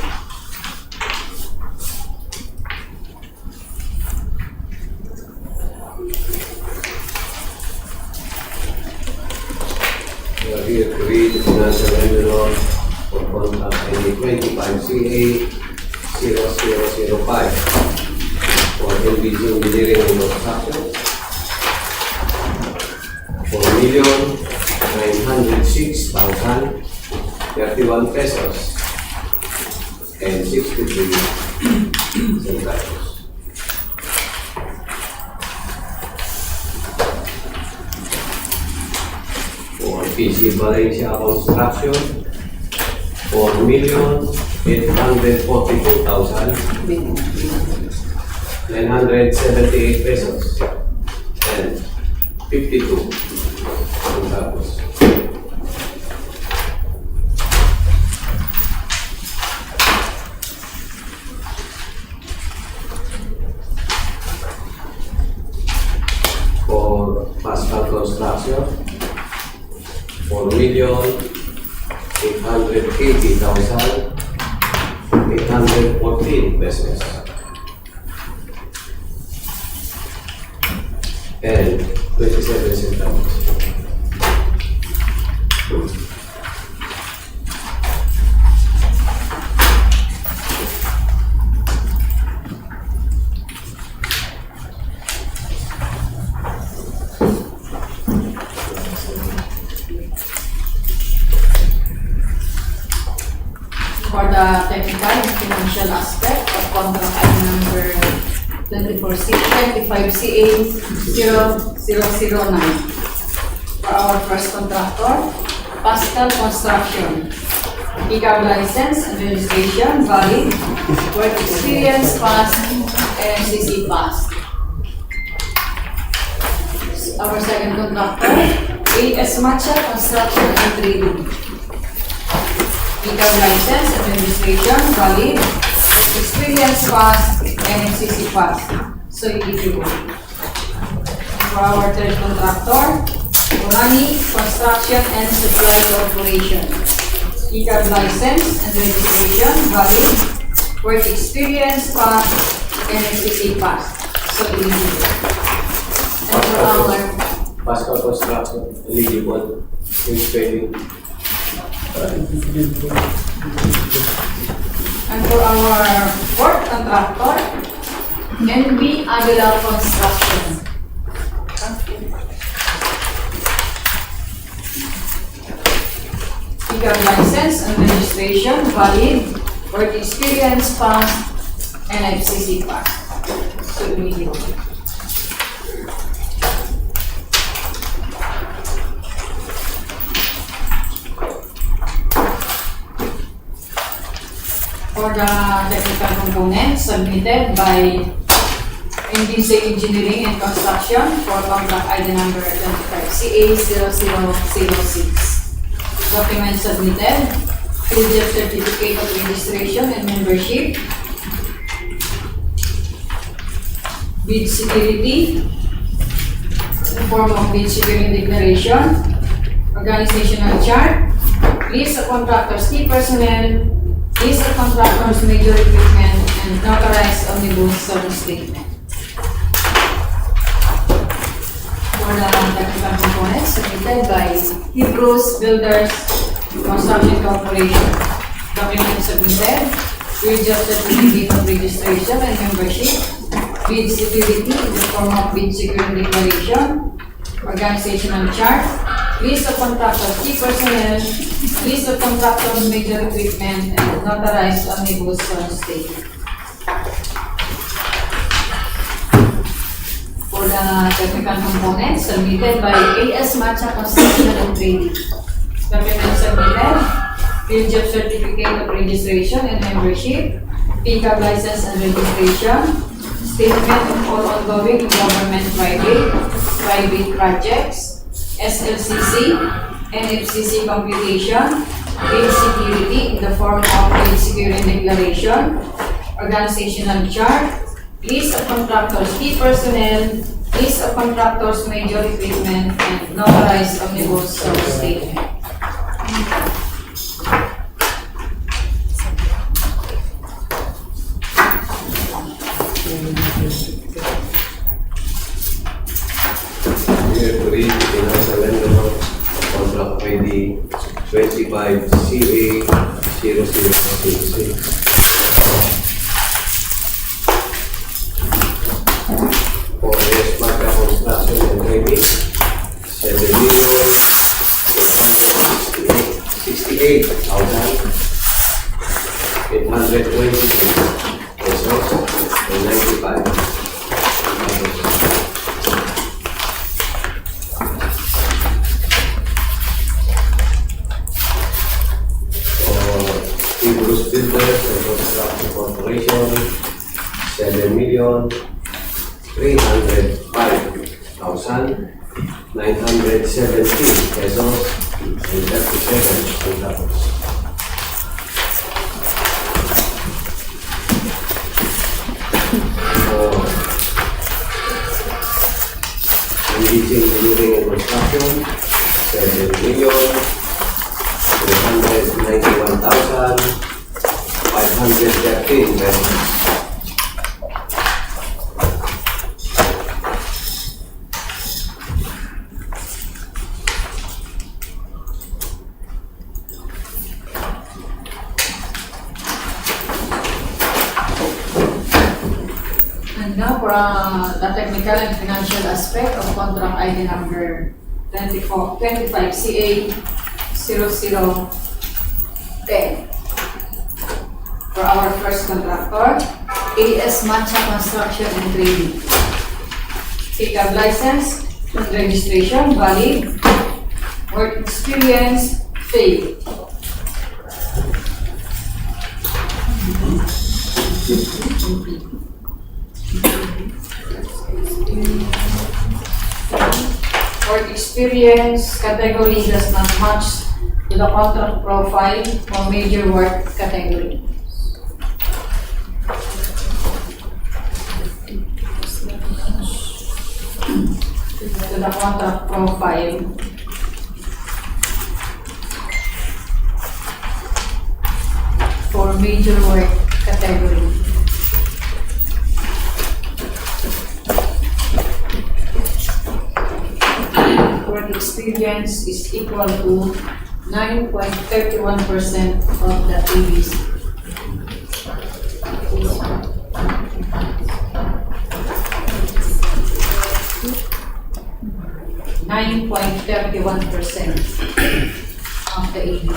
We are here to read the financial envelope for contract ID 25CA0005 for NBC Engineering and Construction. 4,906,031 pesos and 63 centavos. For PC Valencia Construction, 4,842,978 pesos and 52 centavos. For Pascal Construction, 4,880,814 pesos and 27 centavos. For the technical and financial aspect of contract item number 25CA0009. For our first contractor, Pascal Construction. Pickup license and registration valid, work experience passed, MCC passed. Our second contractor, AS Macha Construction and Trading. Pickup license and registration valid, experience passed, NFCC passed. So eligible. For our third contractor, Orani Construction and Supply Corporation. Pickup license and registration valid, work experience passed, NFCC passed. So eligible. And for our Pascal Construction, eligible, inspecting. And for our fourth contractor, NB Aguilar Construction. Pickup license and registration valid, work experience passed, and FCC passed. So immediately. For the technical components submitted by NBC Engineering and Construction for contract ID number 25CA0006. Documents submitted, PDF certificate of registration and membership, bid security, in form of bid security declaration, organizational chart, list of contractors, key personnel, list of contractors, major equipment, and notarized omnibus service statement. For the technical components submitted by Hebrews Builders Construction Corporation. Documents submitted, bid certificate of registration and membership, bid security in the form of bid security declaration, organizational chart, list of contractors, key personnel, list of contractors, major equipment, and notarized omnibus statement. For the technical components submitted by AS Matcha Construction and Trading. Documents submitted, field job certificate of registration and membership, pickup license and registration, statement of all ongoing government private projects, SLCC, NFCC computation, bid security in the form of bid security declaration, organizational chart, list of contractors, key personnel, list of contractors, major equipment, and notarized omnibus service statement. Here to read the financial envelope of contract ID 25CA0066. For AS Matcha Construction and Trading, 7,668,820 pesos and 95. Hebrews Builders and Construction Corporation, 7,305,917 pesos and 37 centavos. NBC Engineering and Construction, 7,391,513 pesos. And now for the technical and financial aspect of contract ID number 25CA0010. For our first contractor, AS Matcha Construction and Trading. Pickup license and registration valid. Work experience failed. Work experience category does not match to the contract profile or major work category. To the contract profile for major work category. Work experience is equal to 9.31% of the ABC. (9.31% of the ABC.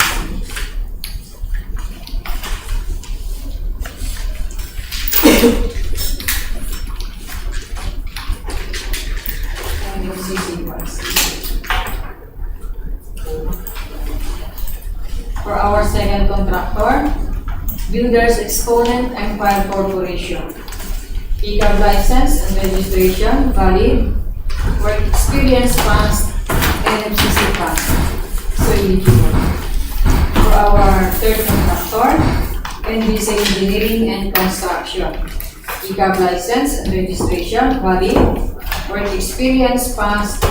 For our second contractor, Builders Exponent Empire Corporation. Pickup license and registration valid. Work experience passed. NFCC passed. So eligible. For our third contractor, NBC Engineering and Construction. Pickup license and registration valid. Work experience passed.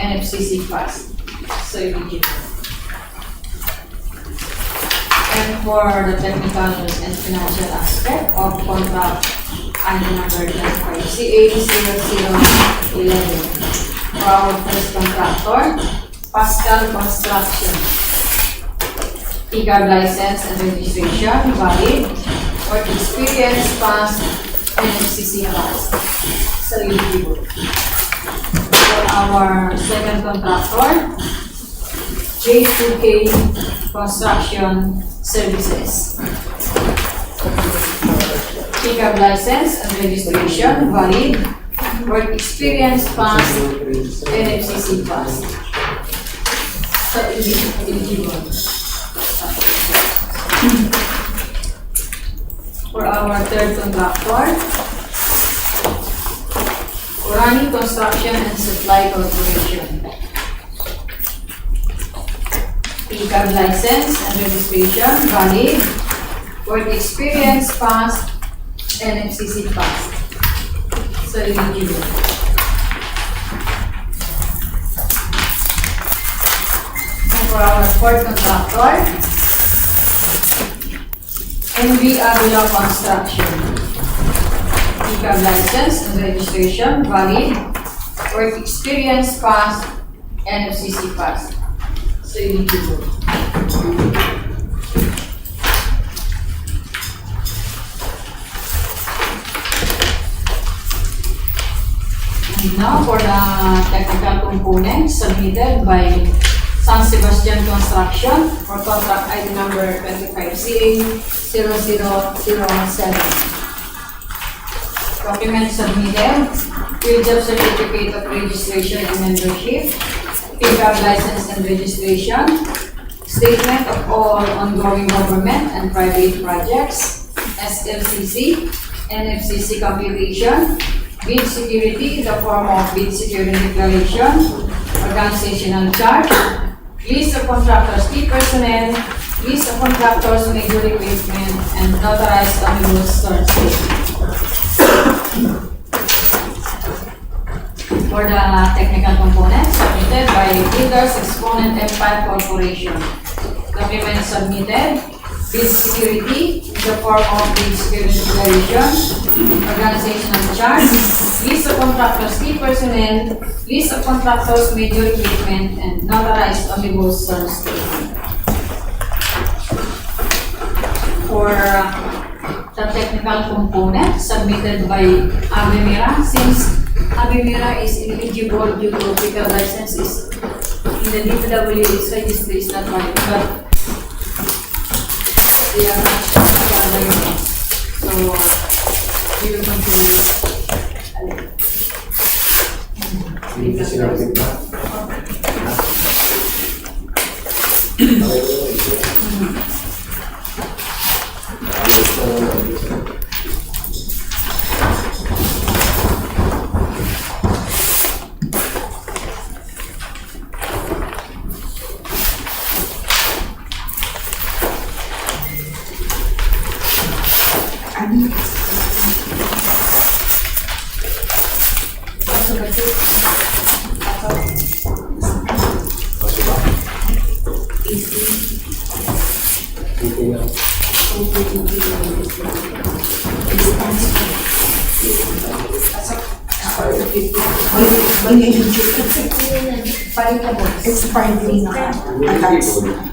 NFCC passed. So eligible. And for the technical and financial aspect of contract item number 25, CA0011. For our first contractor, Pascal Construction. Pickup license and registration valid. Work experience passed. NFCC passed. So eligible. For our second contractor, J2K Construction Services. Pickup license and registration valid. Work experience passed. NFCC passed. So eligible. For our third contractor, Orani Construction and Supply Corporation. Pickup license and registration valid. Work experience passed. NFCC passed. So eligible. And for our fourth contractor, NB Avila Construction. Pickup license and registration valid. Work experience passed. NFCC passed. So eligible. And now for the technical components submitted by San Sebastian Construction for contract item number 25CA0007. Document submitted, field of certificate of registration and membership, pickup license and registration, statement of all ongoing government and private projects, SLCC, NFCC computation, bid security in the form of bid security declaration, organizational chart, list of contractors, key personnel, list of contractors, major equipment, and notarized omnibus store statement. For the technical components submitted by Builders Exponent Empire Corporation. Document submitted, bid security in the form of bid security declaration, organizational chart, list of contractors, key personnel, list of contractors, major equipment, and notarized omnibus store statement. For the technical component submitted by Avemira, since Avemira is eligible due to pickup license is in the DPWH registry is not valid, but they are not available. So we will continue. Expired rin na.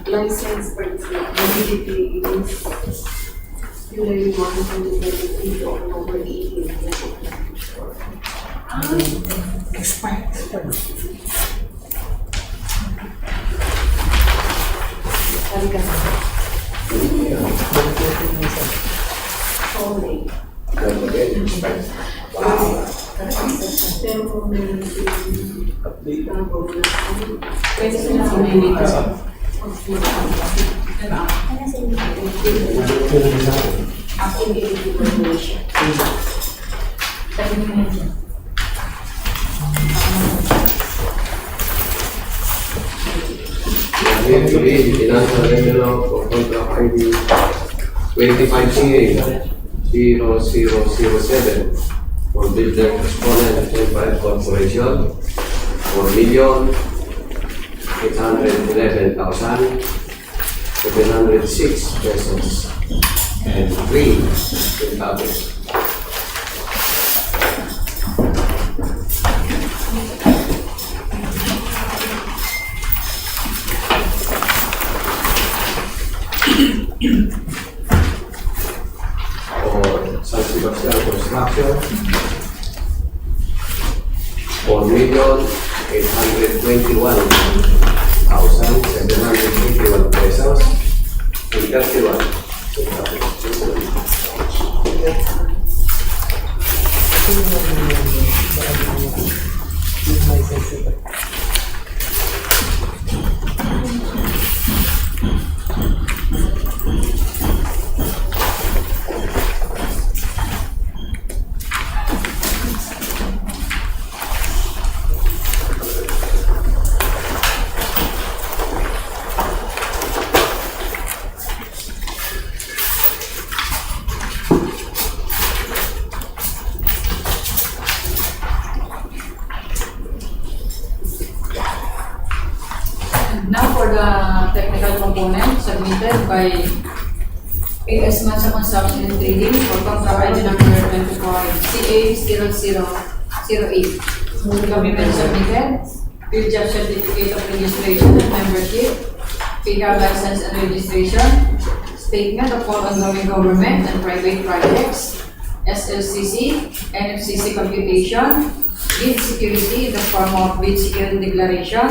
License for immediately is July 1, 2023 to October 18. Expired. Pwede sila sa Sabi mo na dyan. Here to be financial envelope of contract ID 25CA 0007 for business exponent Enterprise Corporation 4,811,706 pesos and 3 centavos. For San Sebastian Construction, 4,821,781 pesos and 31 Now for the technical component submitted by AS Mansa Construction and Trading for contract ID number 25CA0008. Document submitted, field job certificate of registration and membership, pickup license and registration, statement of all ongoing government and private projects, SLCC, NFCC computation, bid security in the form of bid security declaration,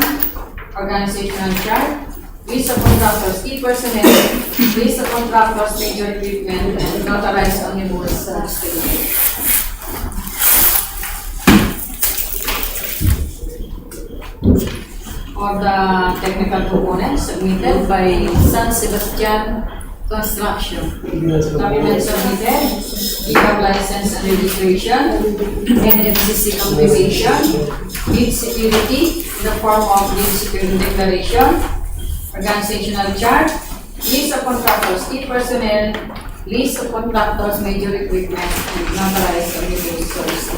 organizational chart, list of contractors, key personnel, list of contractors, major equipment, and notarized omnibus statement. For the technical components submitted by San Sebastian Construction. Document submitted, pickup license and registration, NFCC computation, bid security in the form of bid security declaration, organizational chart, list of contractors, key personnel, list of contractors, major equipment, and notarized omnibus statement.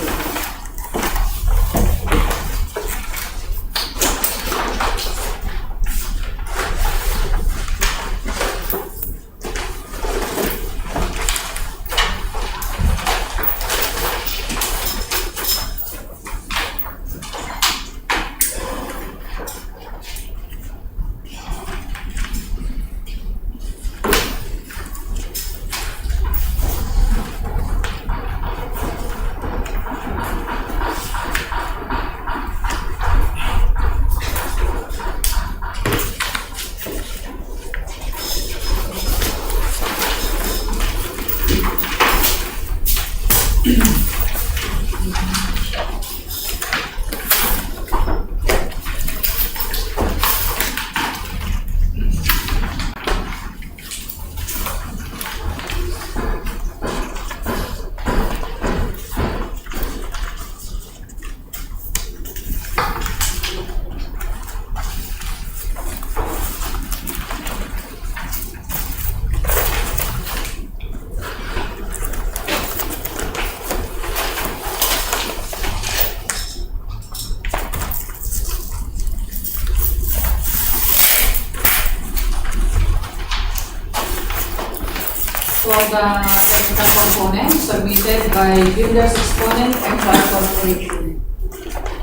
For the technical component submitted by Builders Exponent and Fire Corporation.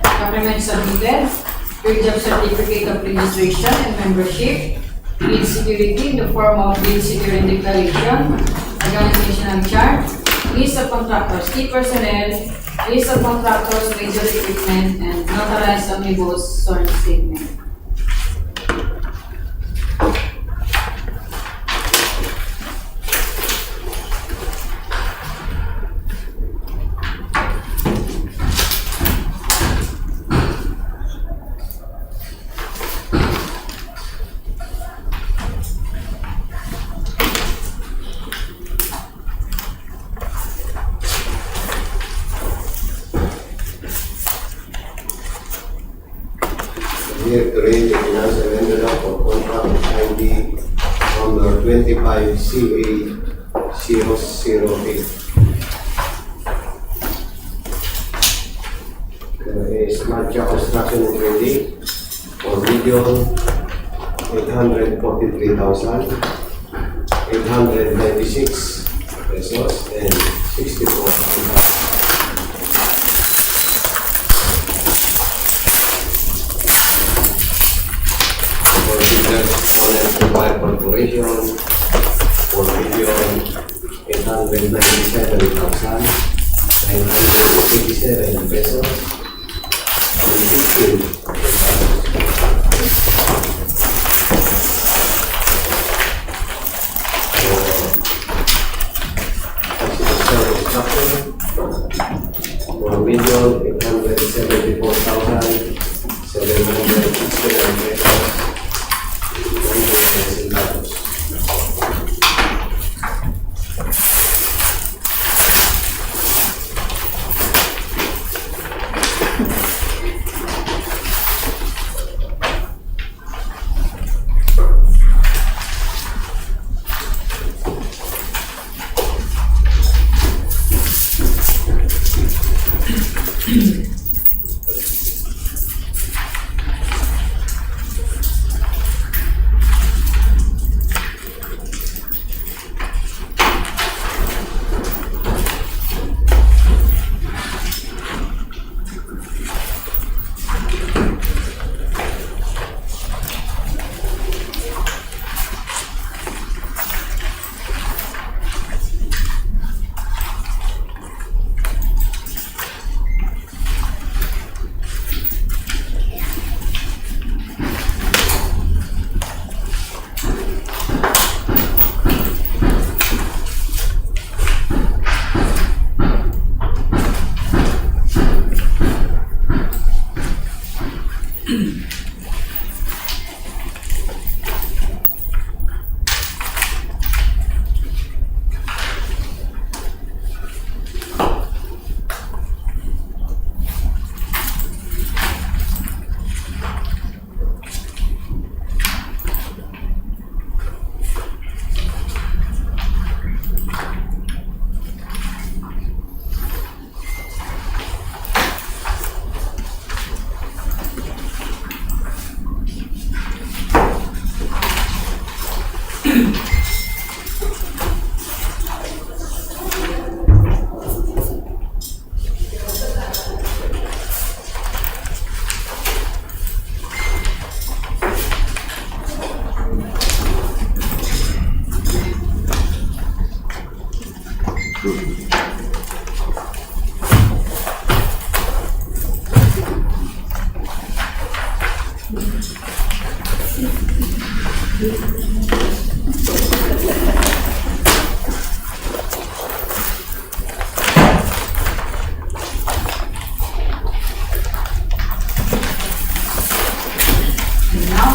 Document submitted, field job certificate of registration and membership, bid security in the form of bid security declaration, organizational chart, list of contractors, key personnel, list of contractors, major equipment, and notarized omnibus sworn statement. 35CA008. Smart Construction and Trading for $1,843,896 pesos and 64 centavos. For Business Owner Mobile Corporation for $1,897,987 pesos and 16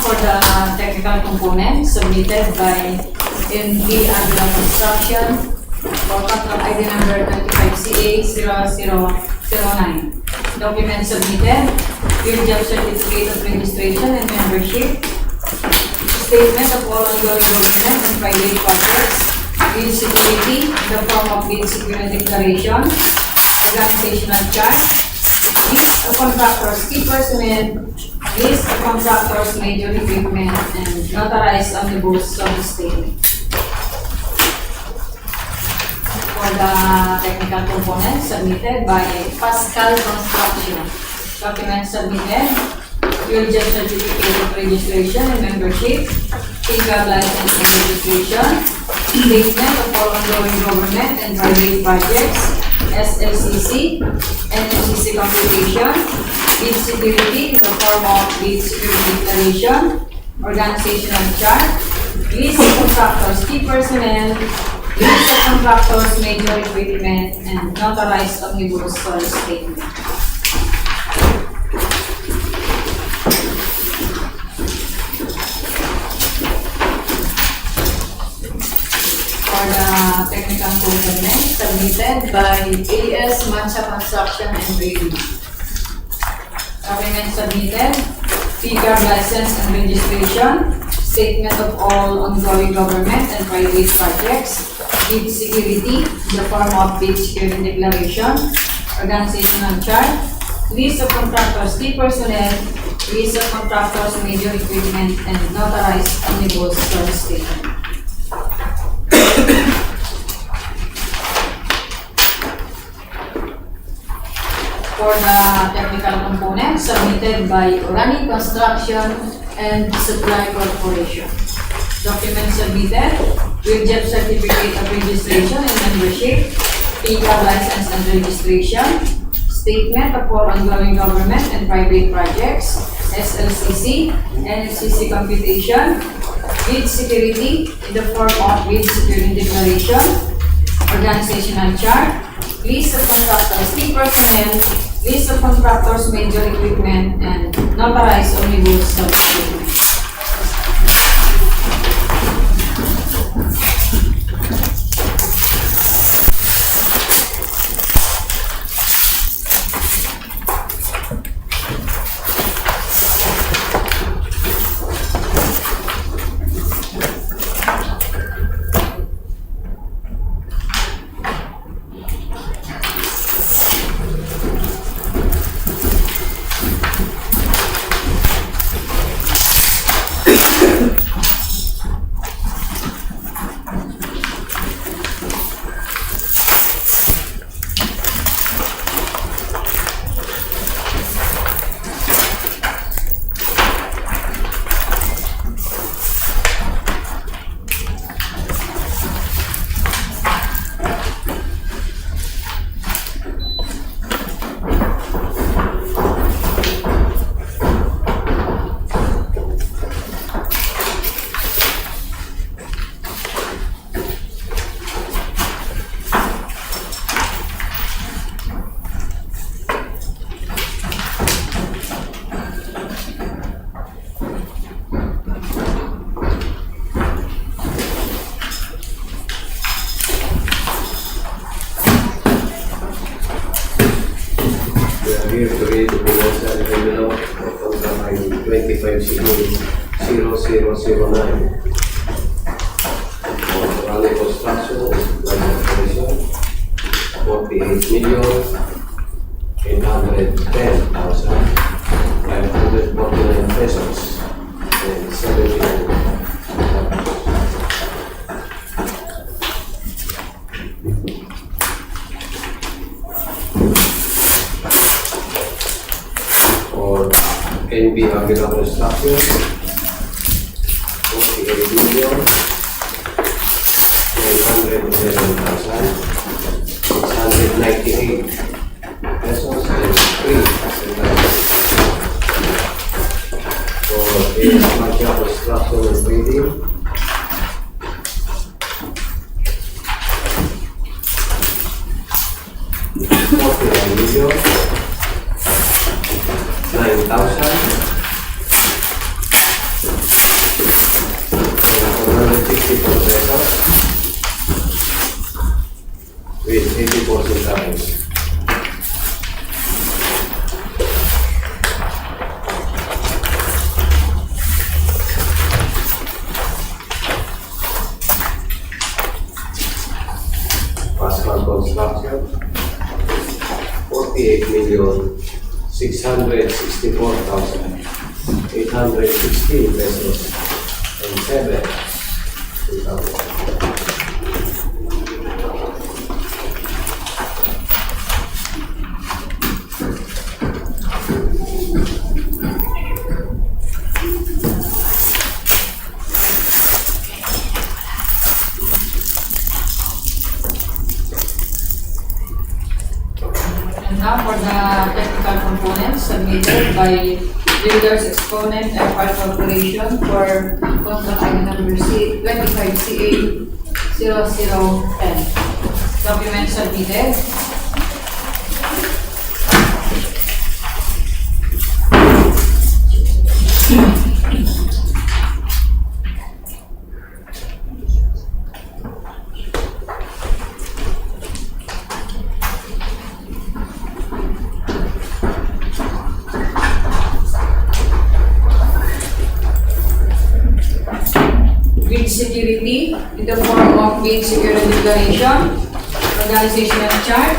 For the technical components submitted by Ilang-Ilang Construction for contract ID number 25CA0009. Documents submitted, your job certificate of registration and membership, statement of all ongoing government and private projects, bid security in the form of bid security declaration, organizational chart, list of contractors, key personnel, list of contractors, major equipment, and notarized omnibus on the statement. For the technical components submitted by Pascal Construction. Documents submitted, your job certificate of registration and membership, FICA license and registration, statement of all ongoing government and private projects, SLCC, NMCC computation, bid security in the form of bid security declaration, organizational chart, list of contractors, key personnel, list of contractors, major equipment, and notarized omnibus on statement. For the technical component submitted by AS Mancha Construction and Trading. Documents submitted, FICA license and registration, statement of all ongoing government and private projects, bid security in the form of bid security declaration, organizational chart, list of contractors, key personnel, list of contractors, major equipment, and notarized omnibus service statement. For the technical components submitted by Orani Construction and Supply Corporation. Documents submitted with JEP certificate of registration and membership, PCAB license and registration, statement of all ongoing government and private projects, SLCC, NFCC computation, bid security in the form of bid security declaration, organizational chart, list of contractors, key personnel, list of contractors, major equipment, and notarized omnibus service statement. Here to read the financial envelope of Barangay 25 00009 for Orani Construction Supply Corporation, 48,810,549 pesos and 79. NB Avila Construction, 48,911,698 pesos and 3 cents. For Hermosa Construction and Trading, 49,9,464 pesos with 84 centavos. Pascal Construction, 48,664,816 pesos and 7 centavos. Now for the technical components submitted by Builders Exponent and Part Corporation for contract item number 25CA0010. Documents submitted. security in the form of bid security declaration, organizational chart,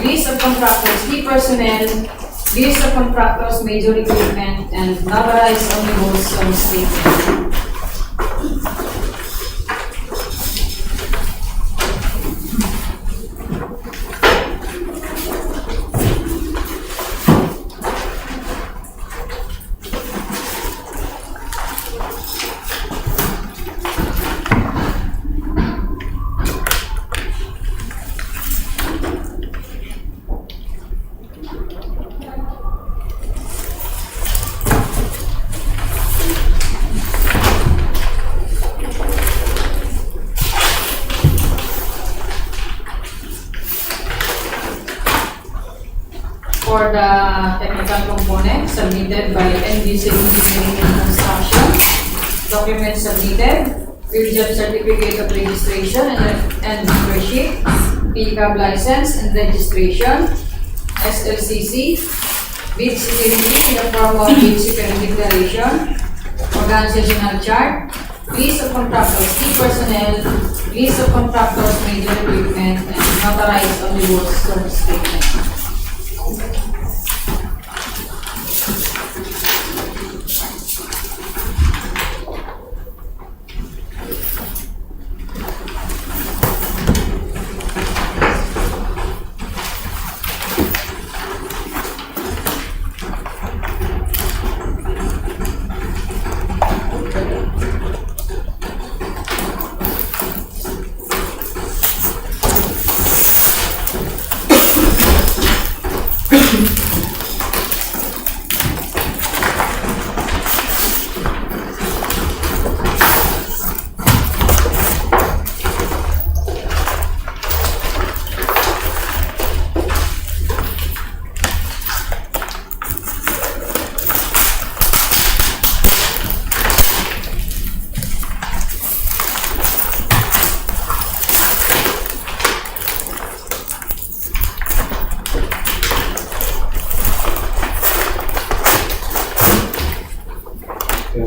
list of contractors, key personnel, list of contractors, major equipment, and notarized omnibus statement. For the technical component submitted by NDC Engineering and Construction, documents submitted, job certificate of registration and membership, PCAB license and registration, SLCC, bid security in the form of bid security declaration, organizational chart, list of contractors, key personnel, list of contractors, major equipment, and notarized omnibus statement.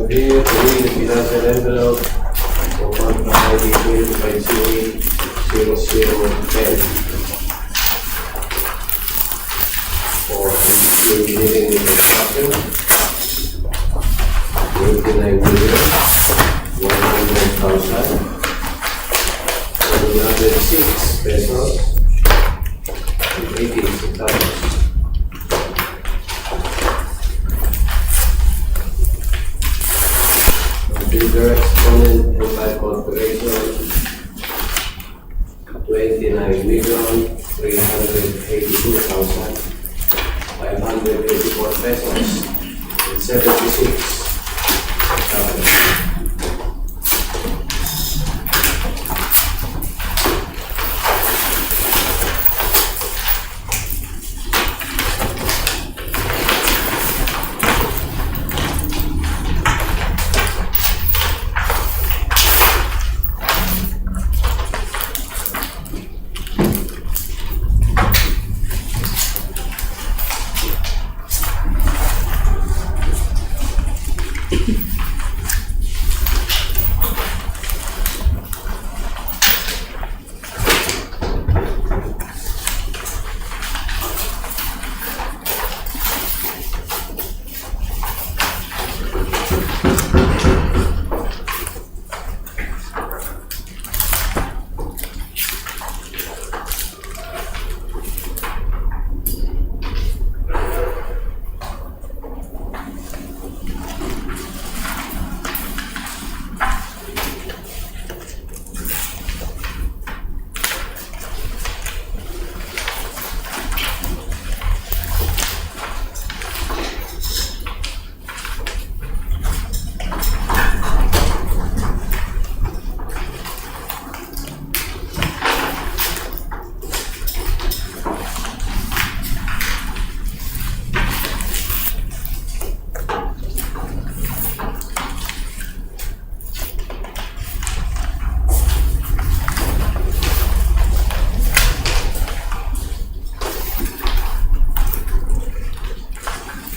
Here to read the financial envelope for contract ID 250010 for engineering and construction, 29,100,706 pesos and 80 centavos. Bidder exponent and by corporation 29,382,584 pesos and 76 centavos.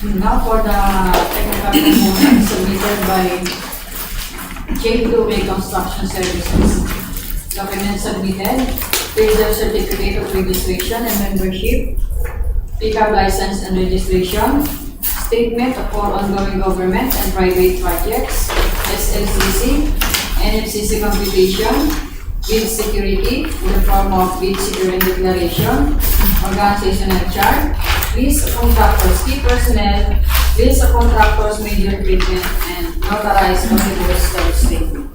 Now for the technical component submitted by J2 Construction Services. Documents submitted, Reserve Certificate of Registration and Membership, pickup license and registration, statement of all ongoing government and private projects, SLCC, NFCC computation, bid security in the form of bid security declaration, organizational chart, list of contractors, key personnel, list of contractors, major equipment, and notarized omnibus statement.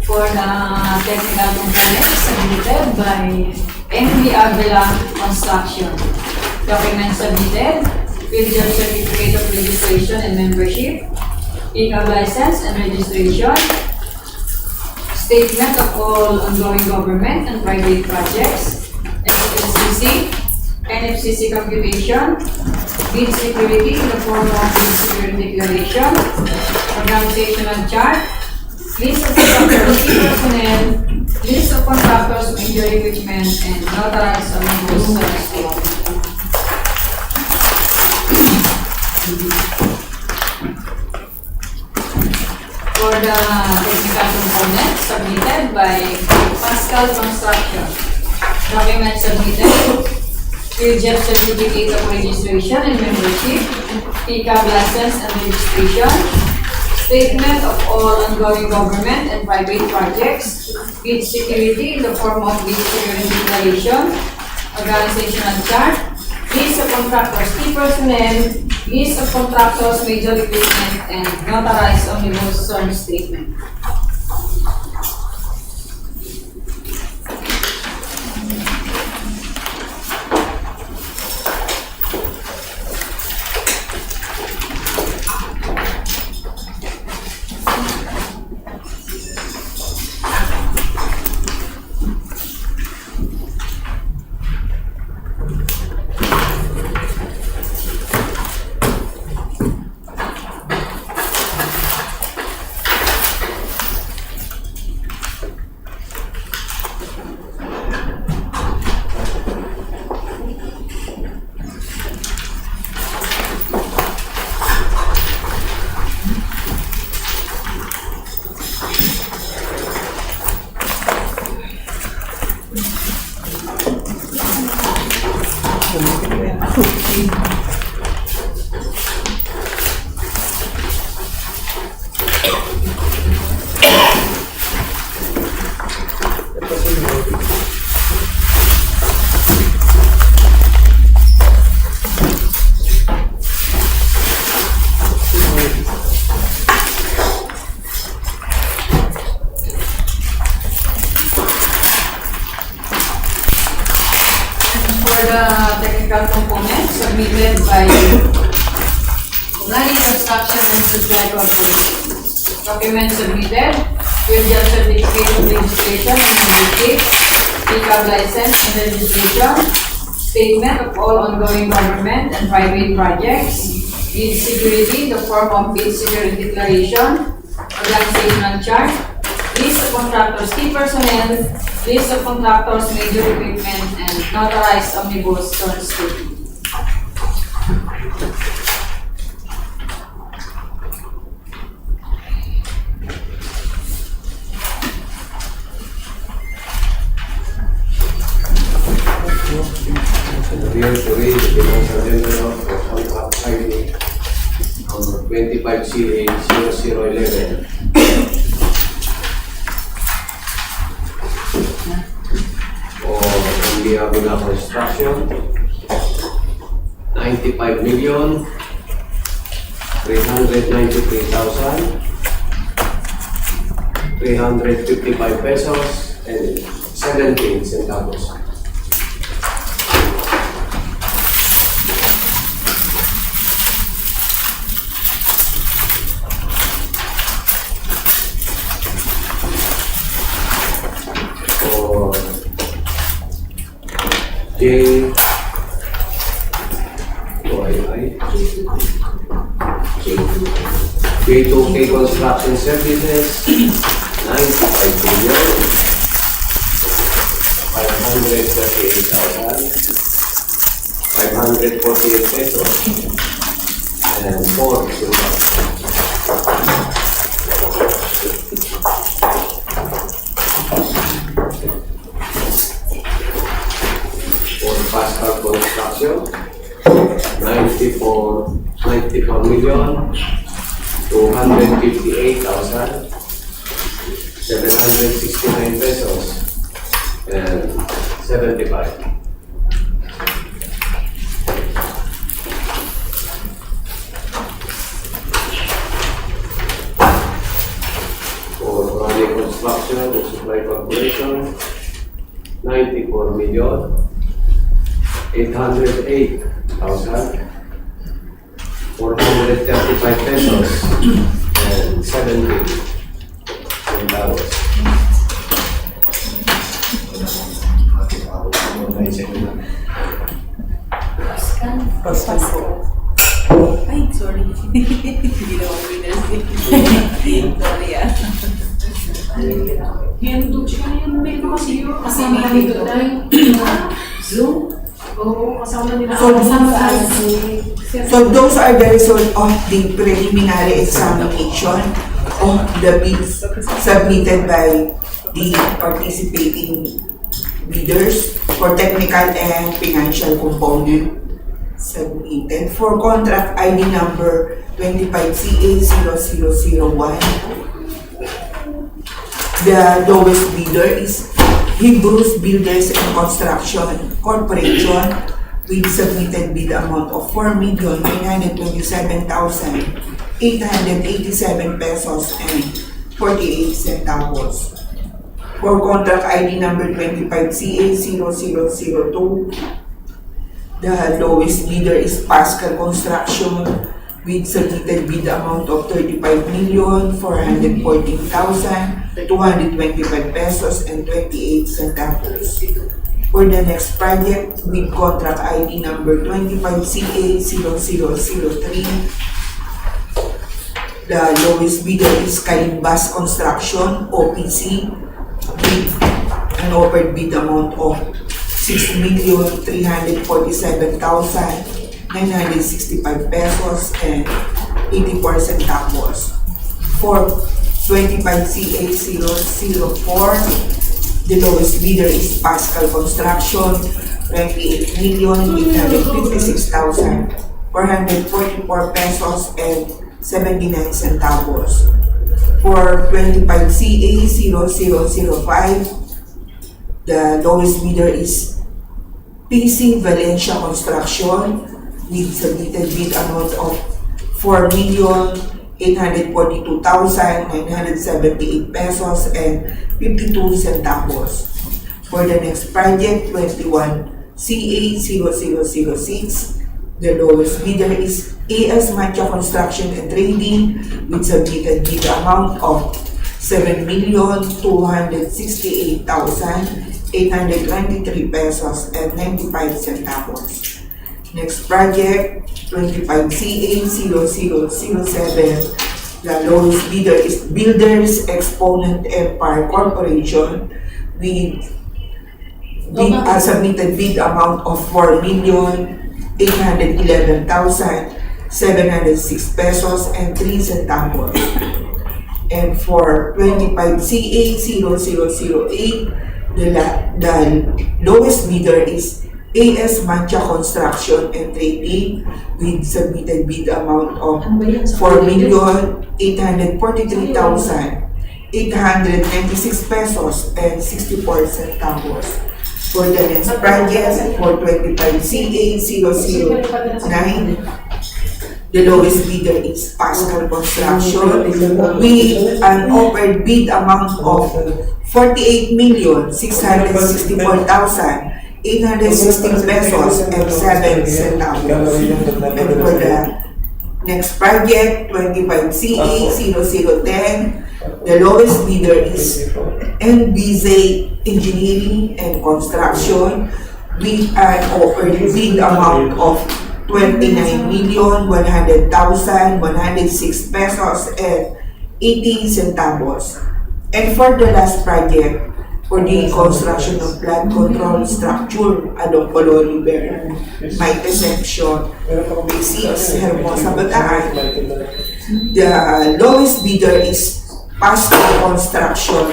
For the technical components submitted by MV Avila Construction. Documents submitted, Reserve Certificate of Registration and Membership, pickup license and registration, statement of all ongoing government and private projects, SLCC, NFCC computation, bid security in the form of bid security declaration, organizational chart, list of contractors, key personnel, list of contractors, major equipment, and notarized omnibus statement. For the technical components submitted by Pascal Construction. Documents submitted, Reserve Certificate of Registration and Membership, pickup license and registration, statement of all ongoing government and private projects, bid security in the form of bid security declaration, organizational chart, list of contractors, key personnel, list of contractors, major equipment, and notarized omnibus statement. For the technical components submitted by Orani Construction and Supply Corporation. Documents submitted, Reserve Certificate of Registration and Membership, pickup license and registration, statement of all ongoing government and private projects, bid security in the form of bid security declaration, organizational chart, list of contractors, key personnel, list of contractors, major equipment, and notarized omnibus statement. Here to read the financial envelope for contract ID number 25CA0011 for India Avila Construction, 95,393,355 pesos and 17 centavos. JYI J2. B2K Construction Services, 95 million, 538,548 pesos, and 4 silver. For Pascal Construction, 94 million, 258,769 pesos, and 75. For Orani Construction and Supply Corporation, 94 million, 808,435 pesos and 70 centavos. Ay, sorry. Hindi na ako pinasi. Sorry ah. Yan, doon siya na yung mail ko kasi yun. Kasama kami doon tayo. Zoom? Oo, kasama nila. So those are the result of the preliminary examination of the bids submitted by the participating bidders for technical and financial component submitted. For contract ID number 25CA0001, the lowest bidder is Hebrews Builders and Construction Corporation with submitted bid amount of 4,927,887 pesos and 48 centavos. For contract ID number 25CA0002, the lowest bidder is Pascal Construction with submitted bid amount of 35,414,225 pesos and 28 centavos. For the next project with contract ID number 25CA0003, the lowest bidder is Kalimbas Construction, OPC, with an offered bid amount of 6,347,965 pesos and 84 centavos. For 25CA004, the lowest bidder is Pascal Construction, 28,856,444 pesos and 79 centavos. For 25CA0005, the lowest bidder is PC Valencia Construction with submitted bid amount of 4,842,978 pesos and 52 centavos. For the next project, 21CA0006, the lowest bidder is AS Mancha Construction and Trading with submitted bid amount of 7,268,823 pesos and 95 centavos. Next project, 25CA0007, the lowest bidder is Builders Exponent Empire Corporation with a submitted bid amount of 4,811,706 pesos and 3 centavos. And for 25CA0008, the lowest bidder is AS Mancha Construction and Trading with submitted bid amount of 4,843,896 pesos and 64 centavos. For the next project, for 25CA009, the lowest bidder is Pascal Construction with an offered bid amount of 48,664,816 pesos and 7 centavos. And for the next project, 25CA0010, the lowest bidder is NBZ Engineering and Construction with an offered bid amount of 29,100,106 pesos and 80 centavos. And for the last project, for the construction of flood control structure along Calero River, my intersection, B6, Hermosa, Bataan, the lowest bidder is Past Construction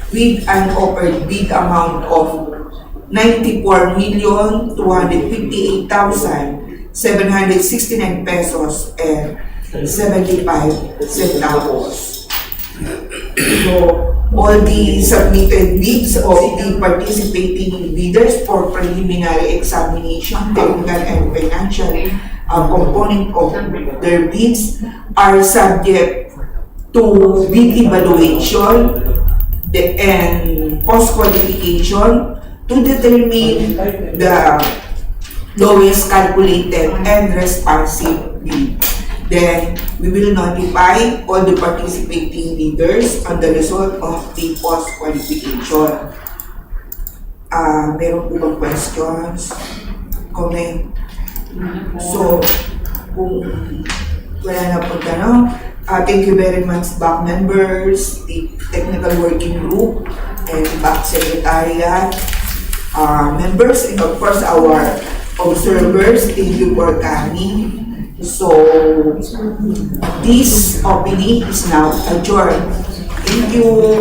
with an offered bid amount of 94,258,769 pesos and 75 centavos. So, all the submitted bids of the participating bidders for preliminary examination, technical and financial component of their bids are subject to bid evaluation and post-qualification to determine the lowest calculated and responsive bid. Then, we will notify all the participating bidders on the result of the post-qualification. Meron po bang questions? Comment? So, kung wala na po tanong, thank you very much back members, the technical working group, and back secretariat, members, and of course our observers. Thank you for coming. So, this opening is now adjourned. Thank you.